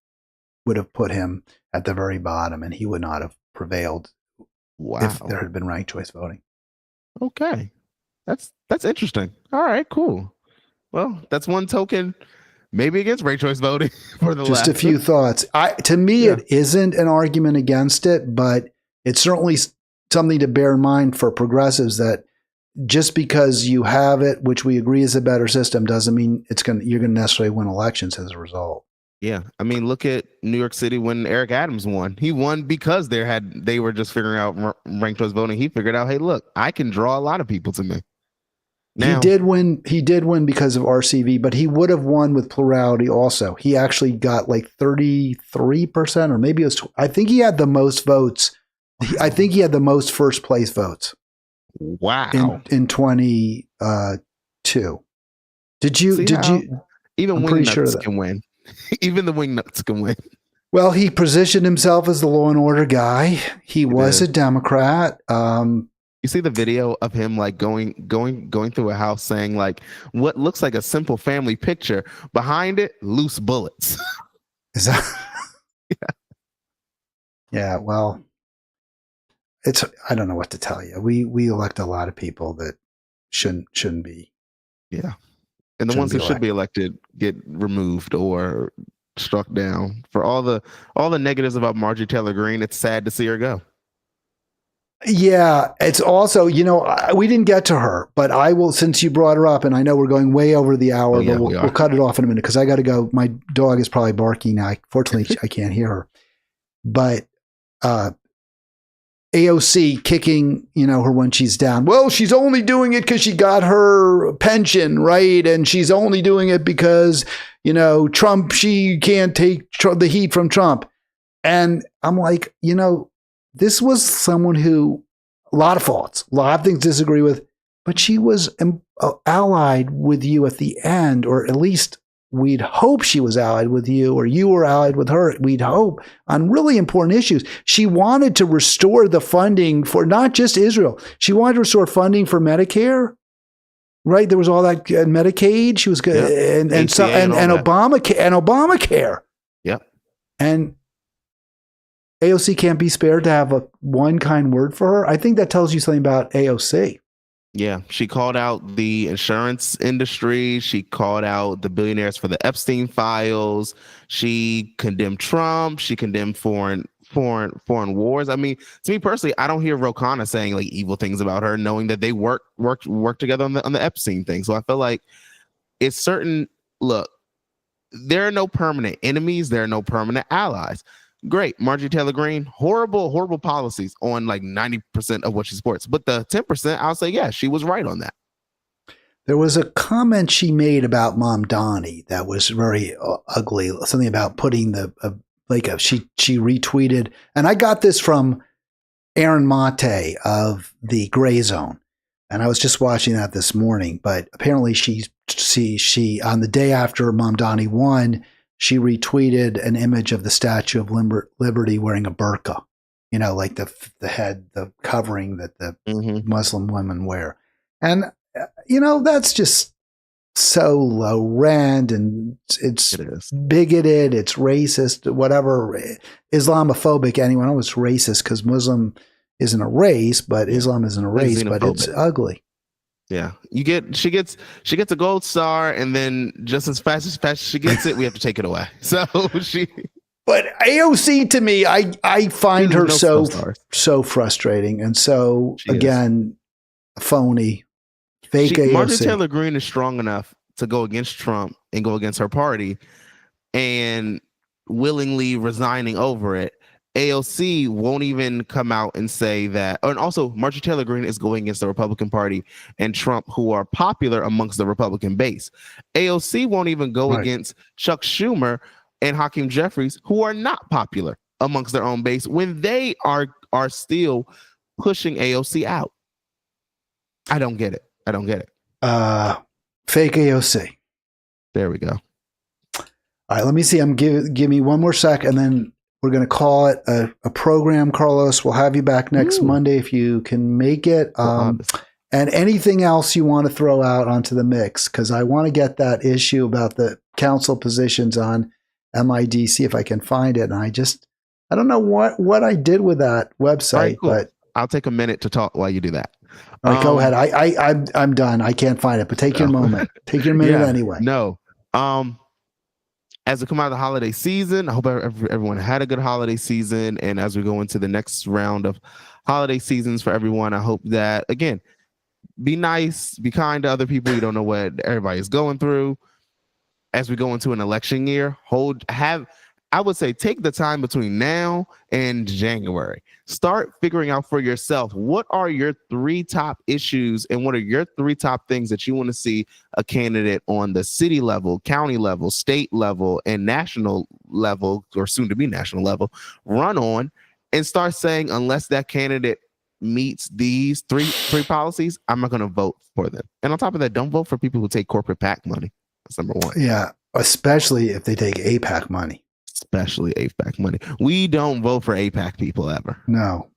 put him at the very bottom, and he would not have prevailed if there had been ranked choice voting. Okay. That's interesting. All right, cool. Well, that's one token maybe against ranked choice voting for the just left. A few thoughts. To me, it isn't an argument against it, but it's certainly something to bear in mind for progressives, that just because you have it, which we agree is a better system, doesn't mean you're going to necessarily win elections as a result. Yeah, I mean, look at New York City when Eric Adams won. He won because they were just figuring out ranked choice voting. He figured out, hey, look, I can draw a lot of people to me. Now, he did win because of RCV, but he would have won with plurality also. He actually got like 33%, or maybe it was. I think he had the most votes. I think he had the most first place votes. Wow. In 22. Did you? Even wingnuts can win. Even the wingnuts can win. Well, he positioned himself as the law and order guy. He was a Democrat. You see the video of him like going through a house saying like what looks like a simple family picture. Behind it, loose bullets. Is that? Yeah. Yeah. Well, I don't know what to tell you. We elect a lot of people that shouldn't be. Yeah. And the ones who should be elected get removed or struck down. For all the negatives about Marjorie Taylor Greene, it's sad to see her go. Yeah, it's also, we didn't get to her, but I will, since you brought her up, and I know we're going way over the hour, but we'll cut it off in a minute because I got to go. My dog is probably barking now. Fortunately, I can't hear her. But AOC kicking, her when she's down. Well, she's only doing it because she got her pension, right? And she's only doing it because, Trump, she can't take the heat from Trump. And I'm like, this was someone who, a lot of faults, a lot of things to disagree with, but she was allied with you at the end, or at least we'd hope she was allied with you, or you were allied with her. We'd hope on really important issues. She wanted to restore the funding for not just Israel. She wanted to restore funding for Medicare, right? There was all that Medicaid. She was good, and Obamacare. Yep. And AOC can't be spared to have one kind word for her. I think that tells you something about AOC. Yeah, she called out the insurance industry. She called out the billionaires for the Epstein files. She condemned Trump. She condemned foreign wars. I mean, to me personally, I don't hear Ro Khanna saying like evil things about her, knowing that they work together on the Epstein thing. So I feel like it's certain. Look, there are no permanent enemies. There are no permanent allies. Great. Marjorie Taylor Greene, horrible policies on like 90% of what she supports. But the 10%, I'll say, yeah, she was right on that. There was a comment she made about Mamdani that was very ugly. Something about putting she retweeted. And I got this from Aaron Mate of the Gray Zone. And I was just watching that this morning. But apparently she on the day after Mamdani won, she retweeted an image of the Statue of Liberty wearing a burqa, like the head, the covering that the Muslim women wear. And, that's just so low rent, and it's bigoted, it's racist, whatever, Islamophobic. Anyone knows it's racist because Muslim isn't a race, but Islam isn't a race, but it's ugly. Yeah, she gets a gold star, and then just as fast as she gets it, we have to take it away. So But AOC, to me, I find her so frustrating, and so again, phony, fake AOC. Marjorie Taylor Greene is strong enough to go against Trump and go against her party, and willingly resigning over it. AOC won't even come out and say that. And also, Marjorie Taylor Greene is going against the Republican Party and Trump, who are popular amongst the Republican base. AOC won't even go against Chuck Schumer and Hakeem Jeffries, who are not popular amongst their own base, when they are still pushing AOC out. I don't get it. Fake AOC. There we go. All right, let me see. Give me one more sec, and then we're going to call it a program, Carlos. We'll have you back next Monday if you can make it. And anything else you want to throw out onto the mix, because I want to get that issue about the council positions on MID, see if I can find it. And I don't know what I did with that website, right, cool. But I'll take a minute to talk while you do that. All right, go ahead. I'm done. I can't find it, but take your moment. Take your minute anyway. No. As we come out of the holiday season, I hope everyone had a good holiday season. And as we go into the next round of holiday seasons for everyone, I hope that, again, be nice, be kind to other people. You don't know what everybody's going through. As we go into an election year, I would say take the time between now and January. Start figuring out for yourself, what are your 3 top issues and what are your 3 top things that you want to see a candidate on the city level, county level, state level, and national level, or soon to be national level, run on, and start saying, unless that candidate meets these three policies, I'm not going to vote for them. And on top of that, don't vote for people who take corporate PAC money. That's number 1. Yeah, especially if they take APAC money. Especially APAC money. We don't vote for APAC people ever. No.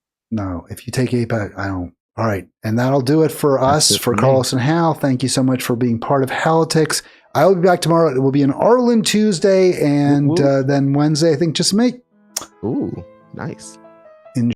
If you take APAC, I don't. All right. And that'll do it for us, for Carlos and Hal. Thank you so much for being part of Halitics. I will be back tomorrow. It will be an Arlen Tuesday and then Wednesday, I think, just me. Ooh, nice.